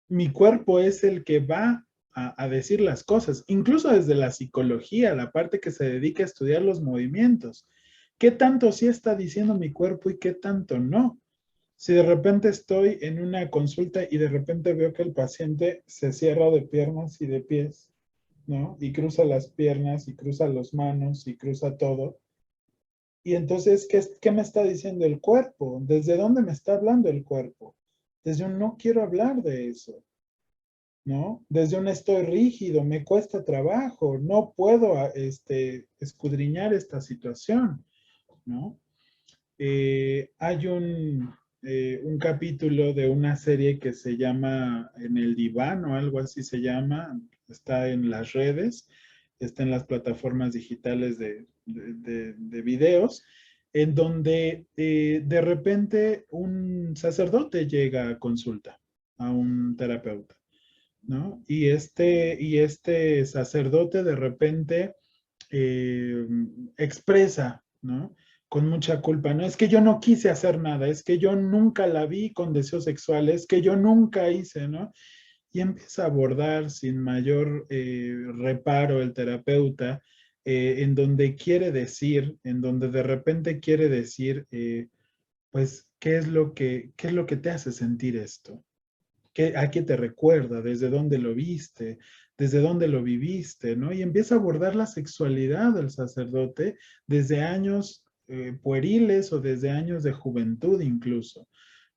mi cuerpo es el que va a decir las cosas, incluso desde la psicología, la parte que se dedica a estudiar los movimientos? ¿Qué tanto sí está diciendo mi cuerpo y qué tanto no? Si de repente estoy en una consulta y de repente veo que el paciente se cierra de piernas y de pies, ¿no? Y cruza las piernas y cruza las manos y cruza todo. Y entonces, ¿qué me está diciendo el cuerpo? ¿Desde dónde me está hablando el cuerpo? Desde un no quiero hablar de eso, ¿no? Desde un estoy rígido, me cuesta trabajo, no puedo escudriñar esta situación, ¿no? Hay un capítulo de una serie que se llama En el diván o algo así se llama, está en las redes, está en las plataformas digitales de videos, en donde de repente un sacerdote llega a consulta a un terapeuta, ¿no? Y este sacerdote de repente eh, expresa, ¿no? Con mucha culpa, ¿no? Es que yo no quise hacer nada, es que yo nunca la vi con deseos sexuales, es que yo nunca hice, ¿no? Y empieza a abordar sin mayor reparo el terapeuta, en donde quiere decir, en donde de repente quiere decir, pues, qué es lo que te hace sentir esto? ¿A qué te recuerda? ¿Desde dónde lo viste? ¿Desde dónde lo viviste? ¿No? Y empieza a abordar la sexualidad del sacerdote desde años pueriles o desde años de juventud incluso,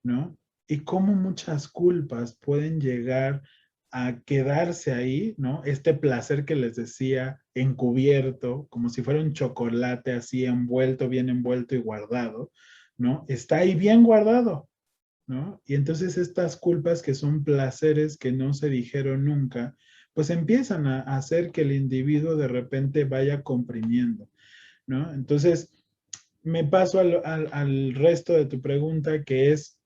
¿no? Y cómo muchas culpas pueden llegar a quedarse ahí, ¿no? Este placer que les decía, encubierto, como si fuera un chocolate así envuelto, bien envuelto y guardado, ¿no? Está ahí bien guardado, ¿no? Y entonces estas culpas que son placeres que no se dijeron nunca, pues empiezan a hacer que el individuo de repente vaya comprimiendo, ¿no? Entonces, me paso al resto de tu pregunta, que es,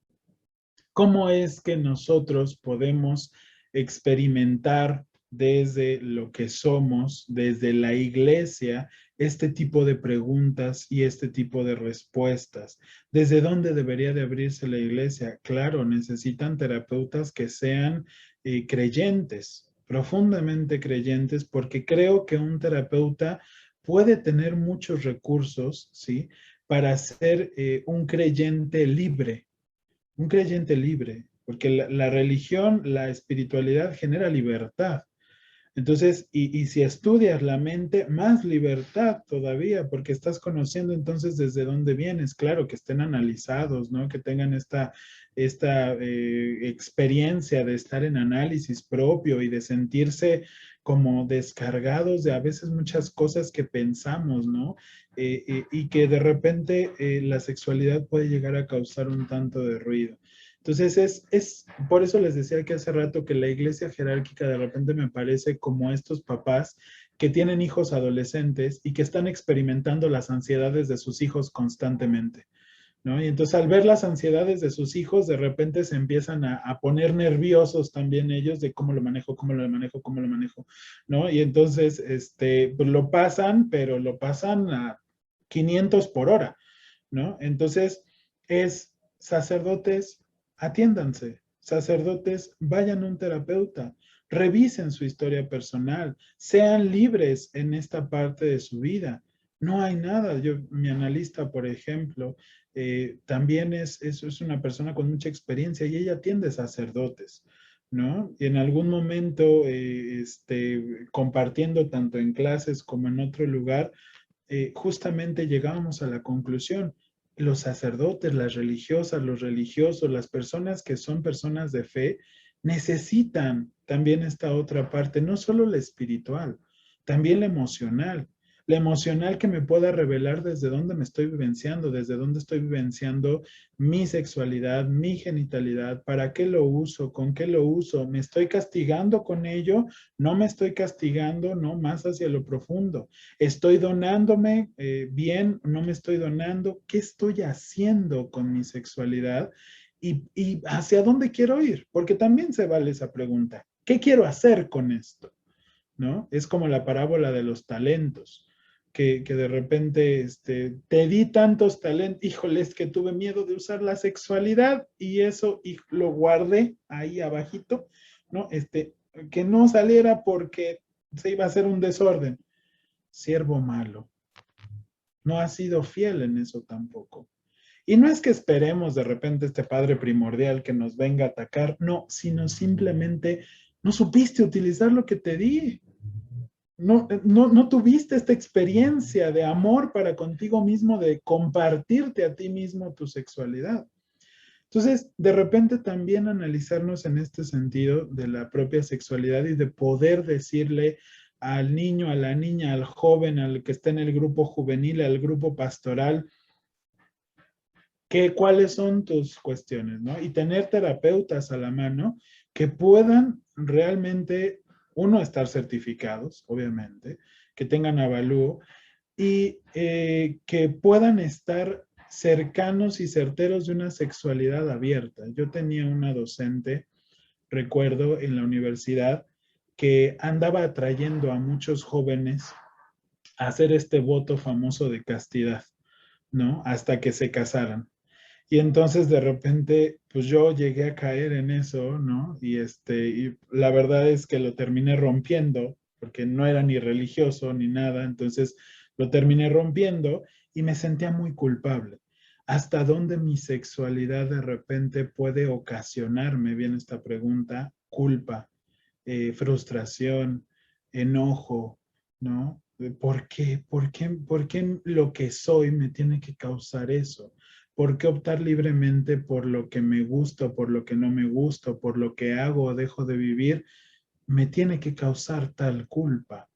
¿cómo es que nosotros podemos experimentar desde lo que somos, desde la iglesia, este tipo de preguntas y este tipo de respuestas? ¿Desde dónde debería de abrirse la iglesia? Claro, necesitan terapeutas que sean creyentes, profundamente creyentes, porque creo que un terapeuta puede tener muchos recursos, ¿sí? Para ser un creyente libre, porque la religión, la espiritualidad genera libertad. Entonces, y si estudias la mente, más libertad todavía, porque estás conociendo entonces desde dónde vienes. Claro, que estén analizados, ¿no? Que tengan esta experiencia de estar en análisis propio y de sentirse como descargados de a veces muchas cosas que pensamos, ¿no? Y que de repente la sexualidad puede llegar a causar un tanto de ruido. Entonces, por eso les decía que hace rato que la iglesia jerárquica de repente me parece como estos papás que tienen hijos adolescentes y que están experimentando las ansiedades de sus hijos constantemente, ¿no? Y entonces al ver las ansiedades de sus hijos, de repente se empiezan a poner nerviosos también ellos de cómo lo manejo, cómo lo manejo, cómo lo manejo, ¿no? Y entonces pues lo pasan, pero lo pasan a 500 por hora, ¿no? Entonces, sacerdotes, atiéndanse, sacerdotes, vayan a un terapeuta, revisen su historia personal, sean libres en esta parte de su vida. No hay nada. Mi analista, por ejemplo, también es una persona con mucha experiencia y ella atiende sacerdotes, ¿no? Y en algún momento, compartiendo tanto en clases como en otro lugar, justamente llegábamos a la conclusión, los sacerdotes, las religiosas, los religiosos, las personas que son personas de fe, necesitan también esta otra parte, no solo la espiritual, también la emocional que me pueda revelar desde dónde me estoy vivenciando, desde dónde estoy vivenciando mi sexualidad, mi genitalidad, para qué lo uso, con qué lo uso, me estoy castigando con ello, no me estoy castigando, no, más hacia lo profundo. ¿Estoy donándome bien? ¿No me estoy donando? ¿Qué estoy haciendo con mi sexualidad? ¿Y hacia dónde quiero ir? Porque también se vale esa pregunta. ¿Qué quiero hacer con esto? ¿No? Es como la parábola de los talentos, que de repente te di tantos talentos, híjole, es que tuve miedo de usar la sexualidad y eso y lo guardé ahí abajito, ¿no? Que no saliera porque se iba a hacer un desorden. Siervo malo, no ha sido fiel en eso tampoco. Y no es que esperemos de repente este padre primordial que nos venga a atacar, no, sino simplemente no supiste utilizar lo que te di. No tuviste esta experiencia de amor para contigo mismo, de compartirte a ti mismo tu sexualidad. Entonces, de repente también analizarnos en este sentido de la propia sexualidad y de poder decirle al niño, a la niña, al joven, al que está en el grupo juvenil, al grupo pastoral, cuáles son tus cuestiones, ¿no? Y tener terapeutas a la mano que puedan realmente, uno, estar certificados, obviamente, que tengan avalúo y que puedan estar cercanos y certeros de una sexualidad abierta. Yo tenía una docente, recuerdo, en la universidad, que andaba atrayendo a muchos jóvenes a hacer este voto famoso de castidad, ¿no? Hasta que se casaran. Y entonces de repente, pues yo llegué a caer en eso, ¿no? Y la verdad es que lo terminé rompiendo, porque no era ni religioso ni nada, entonces lo terminé rompiendo y me sentía muy culpable. ¿Hasta dónde mi sexualidad de repente puede ocasionarme, bien esta pregunta, culpa, frustración, enojo, ¿no? ¿Por qué? ¿Por qué lo que soy me tiene que causar eso? ¿Por qué optar libremente por lo que me gusta, por lo que no me gusta, por lo que hago o dejo de vivir? Me tiene que causar tal culpa,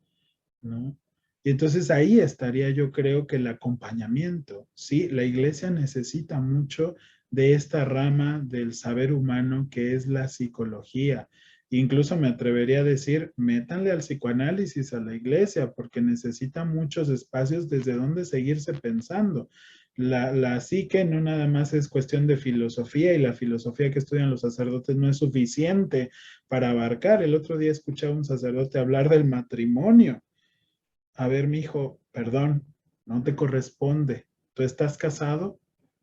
¿no? Y entonces ahí estaría yo creo que el acompañamiento, ¿sí? La iglesia necesita mucho de esta rama del saber humano que es la psicología. Incluso me atrevería a decir, métanle al psicoanálisis a la iglesia porque necesita muchos espacios desde donde seguirse pensando. La psique no nada más es cuestión de filosofía y la filosofía que estudian los sacerdotes no es suficiente para abarcar. El otro día escuchaba a un sacerdote hablar del matrimonio. A ver, mi hijo, perdón, no te corresponde. ¿Tú estás casado?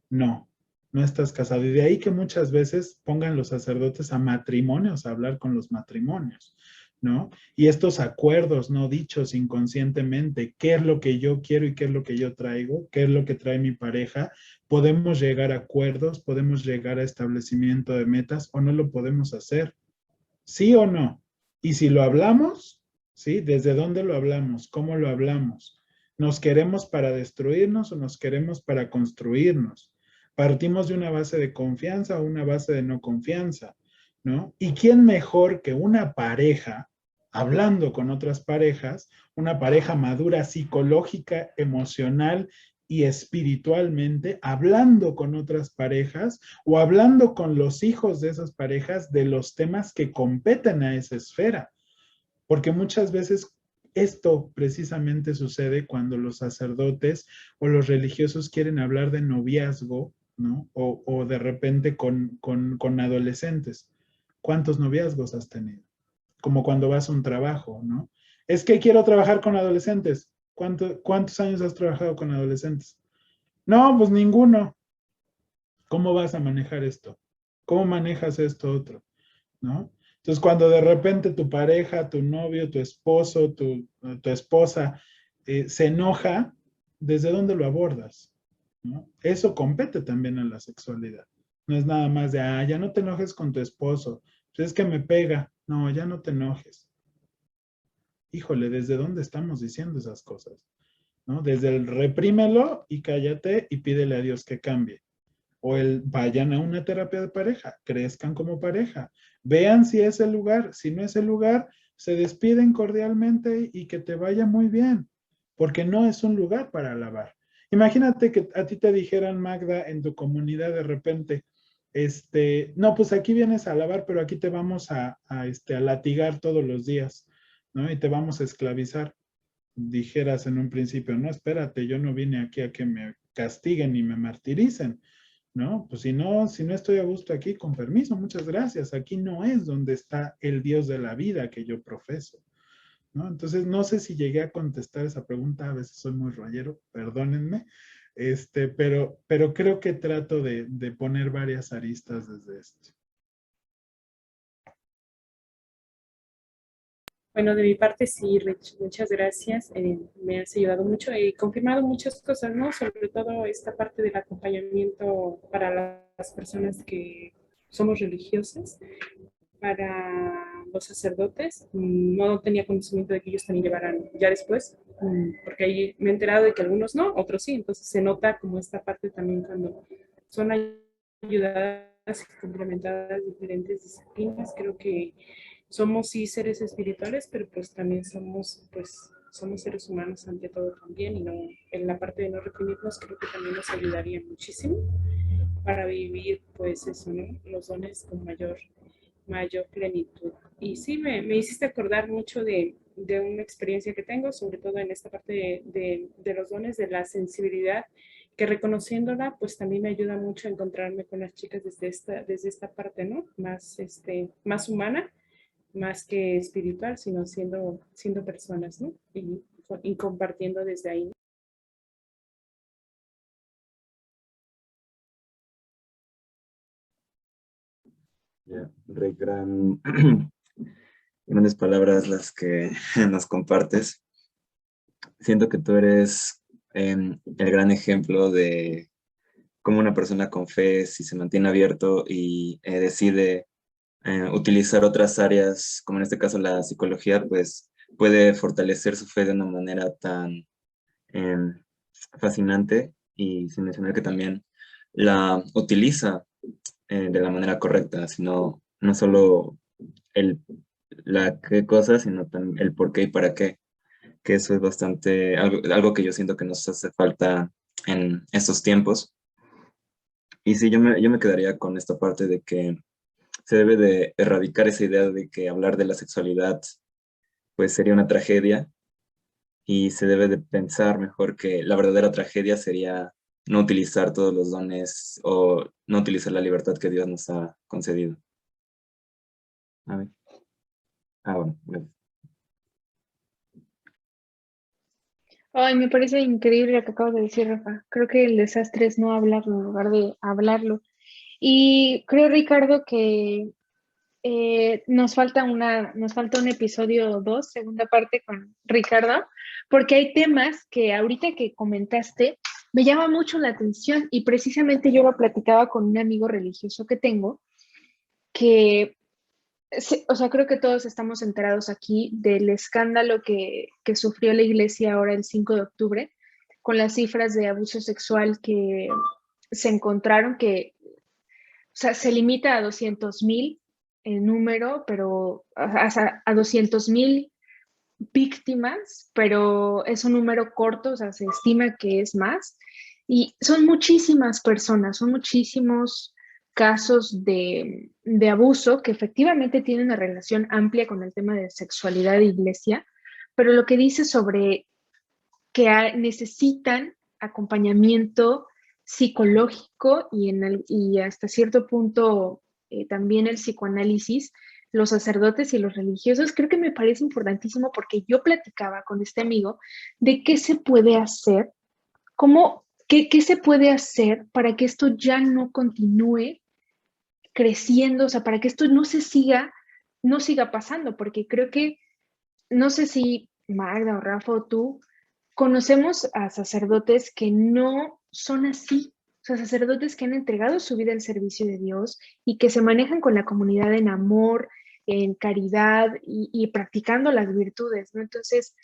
No, no estás casado. Y de ahí que muchas veces pongan los sacerdotes a matrimonios, a hablar con los matrimonios, ¿no? Y estos acuerdos no dichos inconscientemente, qué es lo que yo quiero y qué es lo que yo traigo, qué es lo que trae mi pareja, podemos llegar a acuerdos, podemos llegar a establecimiento de metas o no lo podemos hacer. ¿Sí o no? Y si lo hablamos, ¿sí? ¿Desde dónde lo hablamos? ¿Cómo lo hablamos? ¿Nos queremos para destruirnos o nos queremos para construirnos? ¿Partimos de una base de confianza o una base de no confianza? ¿No? ¿Y quién mejor que una pareja, hablando con otras parejas, una pareja madura psicológica, emocional y espiritualmente, hablando con otras parejas o hablando con los hijos de esas parejas de los temas que competen a esa esfera? Porque muchas veces esto precisamente sucede cuando los sacerdotes o los religiosos quieren hablar de noviazgo, ¿no? O de repente con adolescentes. ¿Cuántos noviazgos has tenido? Como cuando vas a un trabajo, ¿no? Es que quiero trabajar con adolescentes. ¿Cuántos años has trabajado con adolescentes? No, pues ninguno. ¿Cómo vas a manejar esto? ¿Cómo manejas esto otro? ¿No? Entonces, cuando de repente tu pareja, tu novio, tu esposo, tu esposa se enoja, ¿desde dónde lo abordas? ¿No? Eso compete también a la sexualidad. No es nada más de, ya no te enojes con tu esposo. Pues es que me pega. No, ya no te enojes. Híjole, ¿desde dónde estamos diciendo esas cosas? ¿No? Desde el reprímelo y cállate y pídele a Dios que cambie. O el vayan a una terapia de pareja, crezcan como pareja, vean si es el lugar, si no es el lugar, se despiden cordialmente y que te vaya muy bien, porque no es un lugar para alabar. Imagínate que a ti te dijeran, Magda, en tu comunidad de repente, no, pues aquí vienes a alabar, pero aquí te vamos a latigar todos los días, ¿no? Y te vamos a esclavizar. Dijeras en un principio, no, espérate, yo no vine aquí a que me castiguen y me martiricen, ¿no? Pues si no estoy a gusto aquí, con permiso, muchas gracias. Aquí no es donde está el Dios de la vida que yo profeso, ¿no? Entonces, no sé si llegué a contestar esa pregunta, a veces soy muy rollero, perdónenme, pero creo que trato de poner varias aristas desde esto. Bueno, de mi parte sí, Rich, muchas gracias. Me has ayudado mucho. He confirmado muchas cosas, ¿no? Sobre todo esta parte del acompañamiento para las personas que somos religiosas, para los sacerdotes. No tenía conocimiento de que ellos también llevaran ya después, porque ahí me he enterado de que algunos no, otros sí. Entonces se nota como esta parte también cuando son ayudadas y complementadas diferentes disciplinas. Creo que somos sí seres espirituales, pero pues también somos seres humanos ante todo también, y no, en la parte de no reprimirnos creo que también nos ayudaría muchísimo para vivir pues eso, ¿no? Los dones con mayor plenitud. Y sí, me hiciste acordar mucho de una experiencia que tengo, sobre todo en esta parte de los dones, de la sensibilidad, que reconociéndola, pues también me ayuda mucho a encontrarme con las chicas desde esta parte, ¿no? Más humana, más que espiritual, sino siendo personas, ¿no? Y compartiendo desde ahí. Ya, Rey, grandes palabras las que nos compartes. Siento que tú eres el gran ejemplo de cómo una persona con fe, si se mantiene abierto y decide utilizar otras áreas, como en este caso la psicología, pues puede fortalecer su fe de una manera tan em, fascinante, y sin mencionar que también la utiliza de la manera correcta, sino no solo el la qué cosa, sino también el por qué y para qué, que eso es bastante, algo que yo siento que nos hace falta en estos tiempos. Y sí, yo me quedaría con esta parte de que se debe de erradicar esa idea de que hablar de la sexualidad pues sería una tragedia, y se debe de pensar mejor que la verdadera tragedia sería no utilizar todos los dones o no utilizar la libertad que Dios nos ha concedido. A ver. Bueno, gracias. Ay, me parece increíble lo que acabas de decir, Rafa. Creo que el desastre es no hablarlo en lugar de hablarlo. Y creo, Ricardo, que nos falta un episodio 2, segunda parte con Ricardo, porque hay temas que ahorita que comentaste me llama mucho la atención, y precisamente yo lo platicaba con un amigo religioso que tengo, que, o sea, creo que todos estamos enterados aquí del escándalo que sufrió la iglesia ahora el 5 de octubre, con las cifras de abuso sexual que se encontraron, que, o sea, se limita a 200,000 el número, pero a 200,000 víctimas, pero es un número corto, o sea, se estima que es más. Y son muchísimas personas, son muchísimos casos de abuso que efectivamente tienen una relación amplia con el tema de sexualidad de iglesia, pero lo que dice sobre que necesitan acompañamiento psicológico y hasta cierto punto también el psicoanálisis, los sacerdotes y los religiosos, creo que me parece importantísimo, porque yo platicaba con este amigo de qué se puede hacer, cómo ¿Qué se puede hacer para que esto ya no continúe creciendo? O sea, para que esto no siga pasando, porque creo que, no sé si Magda o Rafa o tú, conocemos a sacerdotes que no son así. O sea, sacerdotes que han entregado su vida al servicio de Dios y que se manejan con la comunidad en amor, en caridad y practicando las virtudes, ¿no? Entonces,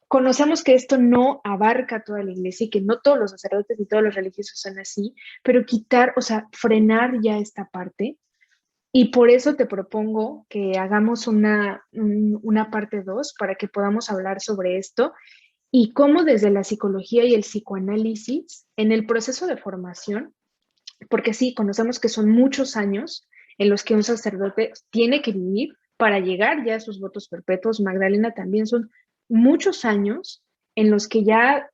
conocemos que esto no abarca toda la iglesia y que no todos los sacerdotes y todos los religiosos son así, pero quitar, o sea, frenar ya esta parte. Y por eso te propongo que hagamos una parte 2 para que podamos hablar sobre esto y cómo desde la psicología y el psicoanálisis, en el proceso de formación, porque sí, conocemos que son muchos años en los que un sacerdote tiene que vivir para llegar ya a sus votos perpetuos. Magdalena, también son muchos años en los que ya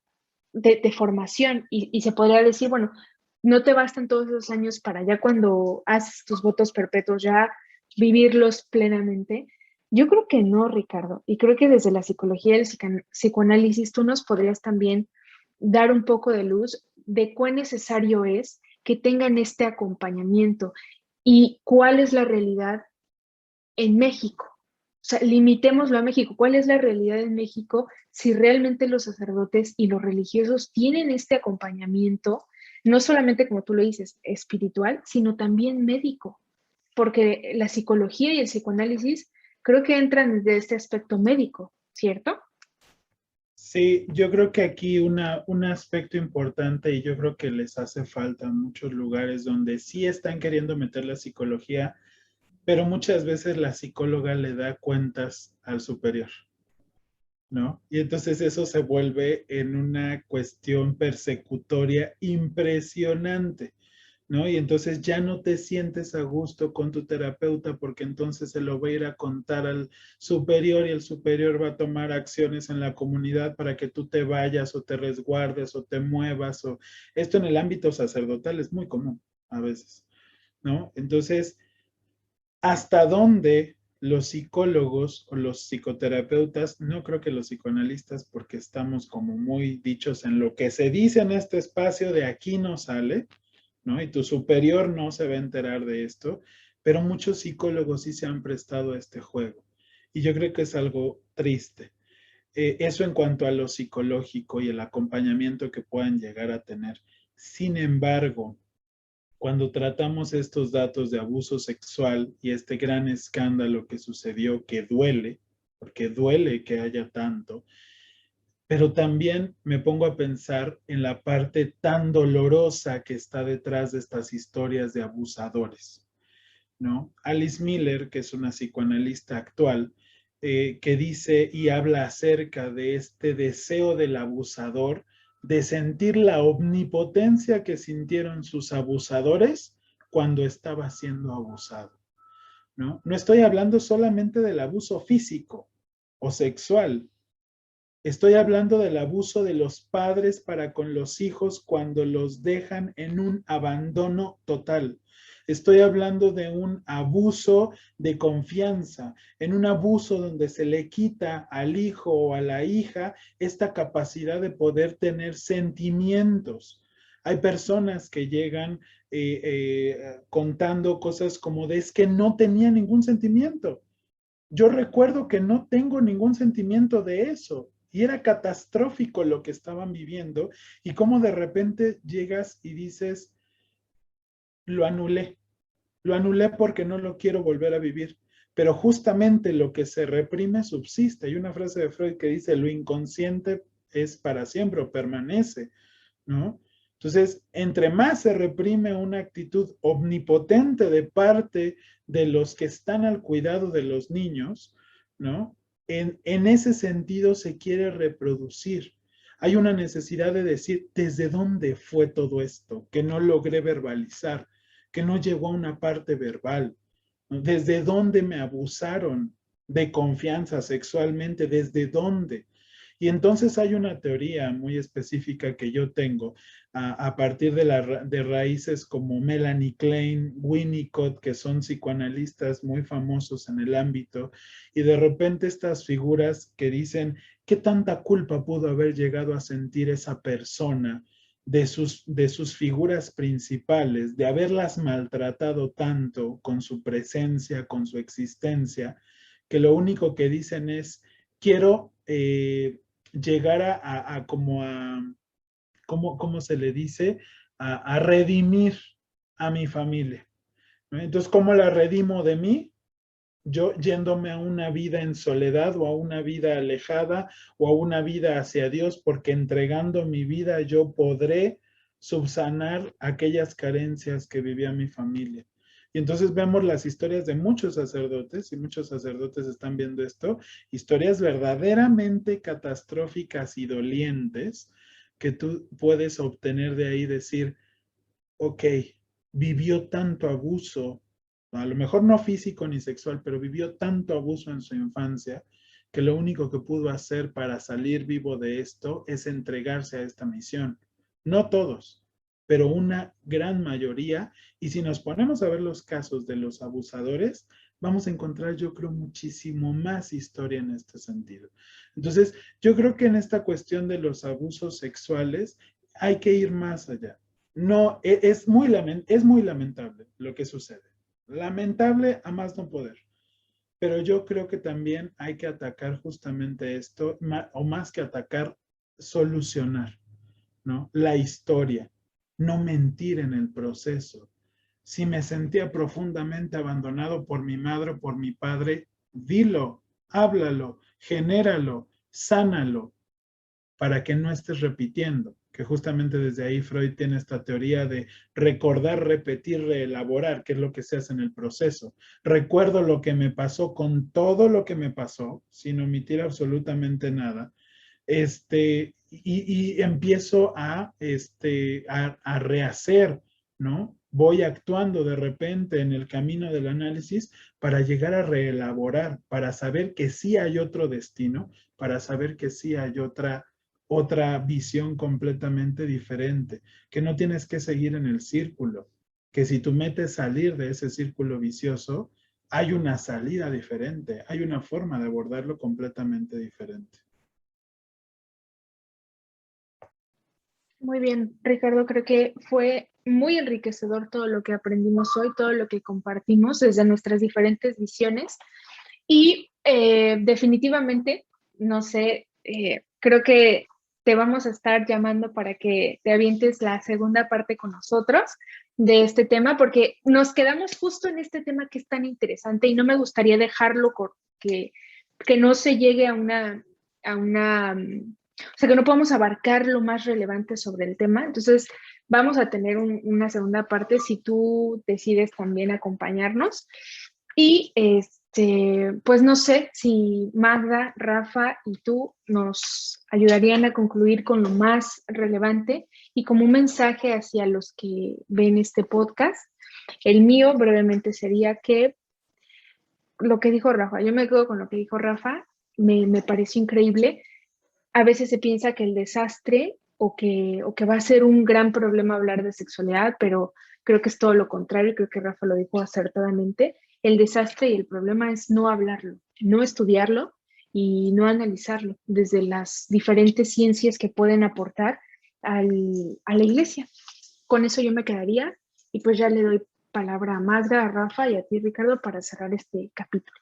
de formación y se podría decir, bueno, no te bastan todos esos años para ya cuando haces tus votos perpetuos ya vivirlos plenamente. Yo creo que no, Ricardo, y creo que desde la psicología y el psicoanálisis tú nos podrías también dar un poco de luz de cuán necesario es que tengan este acompañamiento y cuál es la realidad en México. O sea, limitémoslo a México. ¿Cuál es la realidad en México si realmente los sacerdotes y los religiosos tienen este acompañamiento, no solamente, como tú lo dices, espiritual, sino también médico? Porque la psicología y el psicoanálisis creo que entran desde este aspecto médico, ¿cierto? Sí, yo creo que aquí un aspecto importante y yo creo que les hace falta en muchos lugares donde sí están queriendo meter la psicología, pero muchas veces la psicóloga le da cuentas al superior, ¿no? Y entonces eso se vuelve en una cuestión persecutoria impresionante, ¿no? Y entonces ya no te sientes a gusto con tu terapeuta porque entonces se lo va a ir a contar al superior y el superior va a tomar acciones en la comunidad para que tú te vayas o te resguardes o te muevas. O esto en el ámbito sacerdotal es muy común a veces, ¿no? Entonces, ¿hasta dónde los psicólogos o los psicoterapeutas, no creo que los psicoanalistas, porque estamos como muy dichos en lo que se dice en este espacio, de aquí no sale, ¿no? Y tu superior no se va a enterar de esto, pero muchos psicólogos sí se han prestado a este juego. Y yo creo que es algo triste. Eso en cuanto a lo psicológico y el acompañamiento que puedan llegar a tener. Sin embargo, cuando tratamos estos datos de abuso sexual y este gran escándalo que sucedió, que duele, porque duele que haya tanto, pero también me pongo a pensar en la parte tan dolorosa que está detrás de estas historias de abusadores, ¿no? Alice Miller, que es una psicoanalista actual, que dice y habla acerca de este deseo del abusador de sentir la omnipotencia que sintieron sus abusadores cuando estaba siendo abusado, ¿no? No estoy hablando solamente del abuso físico o sexual, estoy hablando del abuso de los padres para con los hijos cuando los dejan en un abandono total. Estoy hablando de un abuso de confianza, en un abuso donde se le quita al hijo o a la hija esta capacidad de poder tener sentimientos. Hay personas que llegan contando cosas como de es que no tenía ningún sentimiento. Yo recuerdo que no tengo ningún sentimiento de eso. Y era catastrófico lo que estaban viviendo y cómo de repente llegas y dices, lo anulé porque no lo quiero volver a vivir. Pero justamente lo que se reprime subsiste. Hay una frase de Freud que dice, lo inconsciente es para siempre o permanece, ¿no? Entonces, entre más se reprime una actitud omnipotente de parte de los que están al cuidado de los niños, ¿no? En ese sentido se quiere reproducir. Hay una necesidad de decir, ¿desde dónde fue todo esto? Que no logré verbalizar, que no llegó a una parte verbal. ¿No? ¿Desde dónde me abusaron de confianza sexualmente? ¿Desde dónde? Y entonces hay una teoría muy específica que yo tengo a partir de raíces como Melanie Klein, Winnicott, que son psicoanalistas muy famosos en el ámbito, y de repente estas figuras que dicen, ¿qué tanta culpa pudo haber llegado a sentir esa persona de sus figuras principales, de haberlas maltratado tanto con su presencia, con su existencia, que lo único que dicen es, quiero llegar a como a, ¿cómo se le dice? A redimir a mi familia, ¿no? Entonces, ¿cómo la redimo de mí? Yo yéndome a una vida en soledad o a una vida alejada o a una vida hacia Dios, porque entregando mi vida yo podré subsanar aquellas carencias que vivía mi familia. Y entonces vemos las historias de muchos sacerdotes, y muchos sacerdotes están viendo esto, historias verdaderamente catastróficas y dolientes que tú puedes obtener de ahí, decir, ok, vivió tanto abuso, a lo mejor no físico ni sexual, pero vivió tanto abuso en su infancia que lo único que pudo hacer para salir vivo de esto es entregarse a esta misión. No todos, pero una gran mayoría. Y si nos ponemos a ver los casos de los abusadores, vamos a encontrar, yo creo, muchísimo más historia en este sentido. Entonces, yo creo que en esta cuestión de los abusos sexuales hay que ir más allá. No, es muy lamentable lo que sucede. Lamentable a más no poder. Pero yo creo que también hay que atacar justamente esto, o más que atacar, solucionar, ¿no? La historia, no mentir en el proceso. Si me sentía profundamente abandonado por mi madre o por mi padre, dilo, háblalo, genéralo, sánalo, para que no estés repitiendo, que justamente desde ahí Freud tiene esta teoría de recordar, repetir, reelaborar, que es lo que se hace en el proceso. Recuerdo lo que me pasó con todo lo que me pasó, sin omitir absolutamente nada, y empiezo a rehacer, ¿no? Voy actuando de repente en el camino del análisis para llegar a reelaborar, para saber que sí hay otro destino, para saber que sí hay otra visión completamente diferente, que no tienes que seguir en el círculo, que si tú metes salir de ese círculo vicioso, hay una salida diferente, hay una forma de abordarlo completamente diferente. Muy bien, Ricardo, creo que fue muy enriquecedor todo lo que aprendimos hoy, todo lo que compartimos desde nuestras diferentes visiones y definitivamente, no sé, creo que te vamos a estar llamando para que te avientes la segunda parte con nosotros de este tema, porque nos quedamos justo en este tema que es tan interesante y no me gustaría dejarlo que no se llegue o sea, que no podamos abarcar lo más relevante sobre el tema. Entonces, vamos a tener una segunda parte si tú decides también acompañarnos. Y pues no sé si Magda, Rafa y tú nos ayudarían a concluir con lo más relevante y como un mensaje hacia los que ven este podcast. El mío brevemente sería que lo que dijo Rafa, yo me quedo con lo que dijo Rafa, me pareció increíble. A veces se piensa que el desastre o que va a ser un gran problema hablar de sexualidad, pero creo que es todo lo contrario, creo que Rafa lo dijo acertadamente. El desastre y el problema es no hablarlo, no estudiarlo y no analizarlo desde las diferentes ciencias que pueden aportar a la iglesia. Con eso yo me quedaría y pues ya le doy palabra a Magda, a Rafa y a ti, Ricardo, para cerrar este capítulo.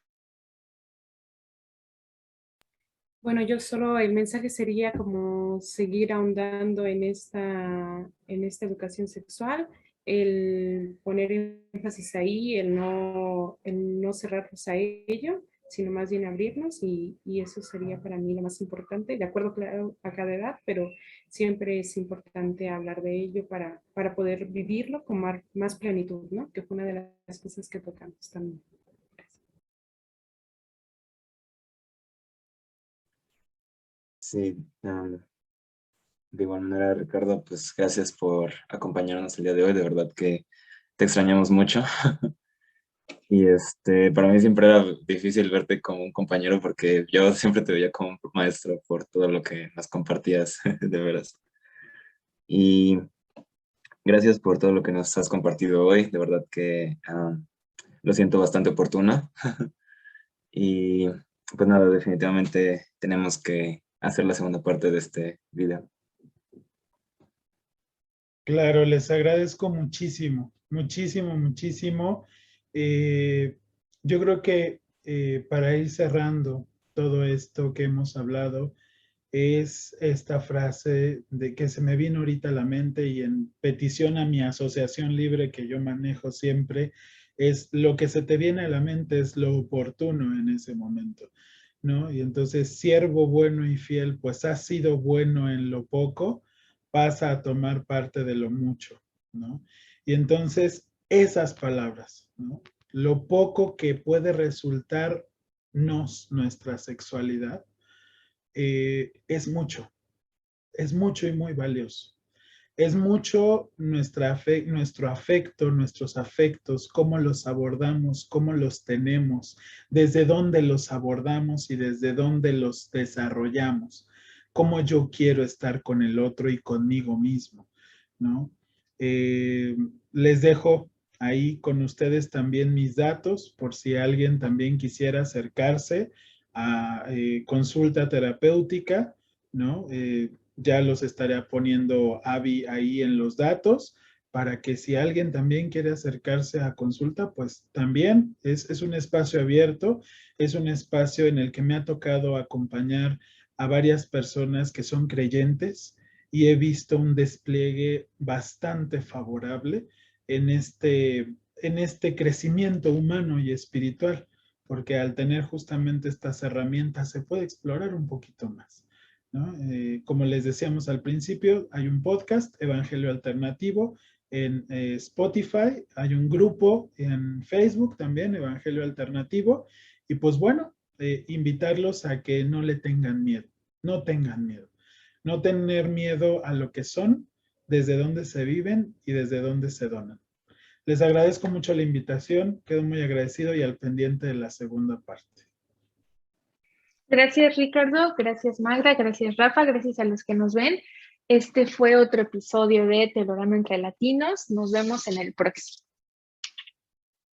Bueno, yo solo el mensaje sería como seguir ahondando en esta educación sexual, el poner énfasis ahí, el no cerrarnos a ello, sino más bien abrirnos y eso sería para mí lo más importante, de acuerdo, claro, a cada edad, pero siempre es importante hablar de ello para poder vivirlo con más plenitud, ¿no? Que fue una de las cosas que tocamos también. Sí, de igual manera, Ricardo, pues gracias por acompañarnos el día de hoy. De verdad que te extrañamos mucho. Y para mí siempre era difícil verte como un compañero porque yo siempre te veía como un maestro por todo lo que nos compartías, de veras. Y gracias por todo lo que nos has compartido hoy. De verdad que lo siento bastante oportuno. Y pues nada, definitivamente tenemos que hacer la segunda parte de este video. Claro, les agradezco muchísimo, muchísimo, muchísimo. Yo creo que para ir cerrando todo esto que hemos hablado, es esta frase de que se me vino ahorita a la mente y en petición a mi asociación libre que yo manejo siempre, es lo que se te viene a la mente es lo oportuno en ese momento, ¿no? Y entonces, siervo bueno y fiel, pues has sido bueno en lo poco, pasa a tomar parte de lo mucho, ¿no? Y entonces, esas palabras, ¿no? Lo poco que puede resultarnos nuestra sexualidad, es mucho y muy valioso. Es mucho nuestro afecto, nuestros afectos, cómo los abordamos, cómo los tenemos, desde dónde los abordamos y desde dónde los desarrollamos, cómo yo quiero estar con el otro y conmigo mismo, ¿no? Les dejo ahí con ustedes también mis datos por si alguien también quisiera acercarse a consulta terapéutica, ¿no? Ya los estaré poniendo Abby ahí en los datos para que si alguien también quiere acercarse a consulta, pues también es un espacio abierto, es un espacio en el que me ha tocado acompañar a varias personas que son creyentes y he visto un despliegue bastante favorable en este crecimiento humano y espiritual, porque al tener justamente estas herramientas se puede explorar un poquito más, ¿no? Como les decíamos al principio, hay un podcast, Evangelio Alternativo, en Spotify, hay un grupo en Facebook también, Evangelio Alternativo, y pues bueno, invitarlos a que no le tengan miedo, no tengan miedo, no tener miedo a lo que son, desde dónde se viven y desde dónde se donan. Les agradezco mucho la invitación, quedo muy agradecido y al pendiente de la segunda parte. Gracias, Ricardo. Gracias, Magda. Gracias, Rafa. Gracias a los que nos ven. Este fue otro episodio de Telorama entre Latinos. Nos vemos en el próximo.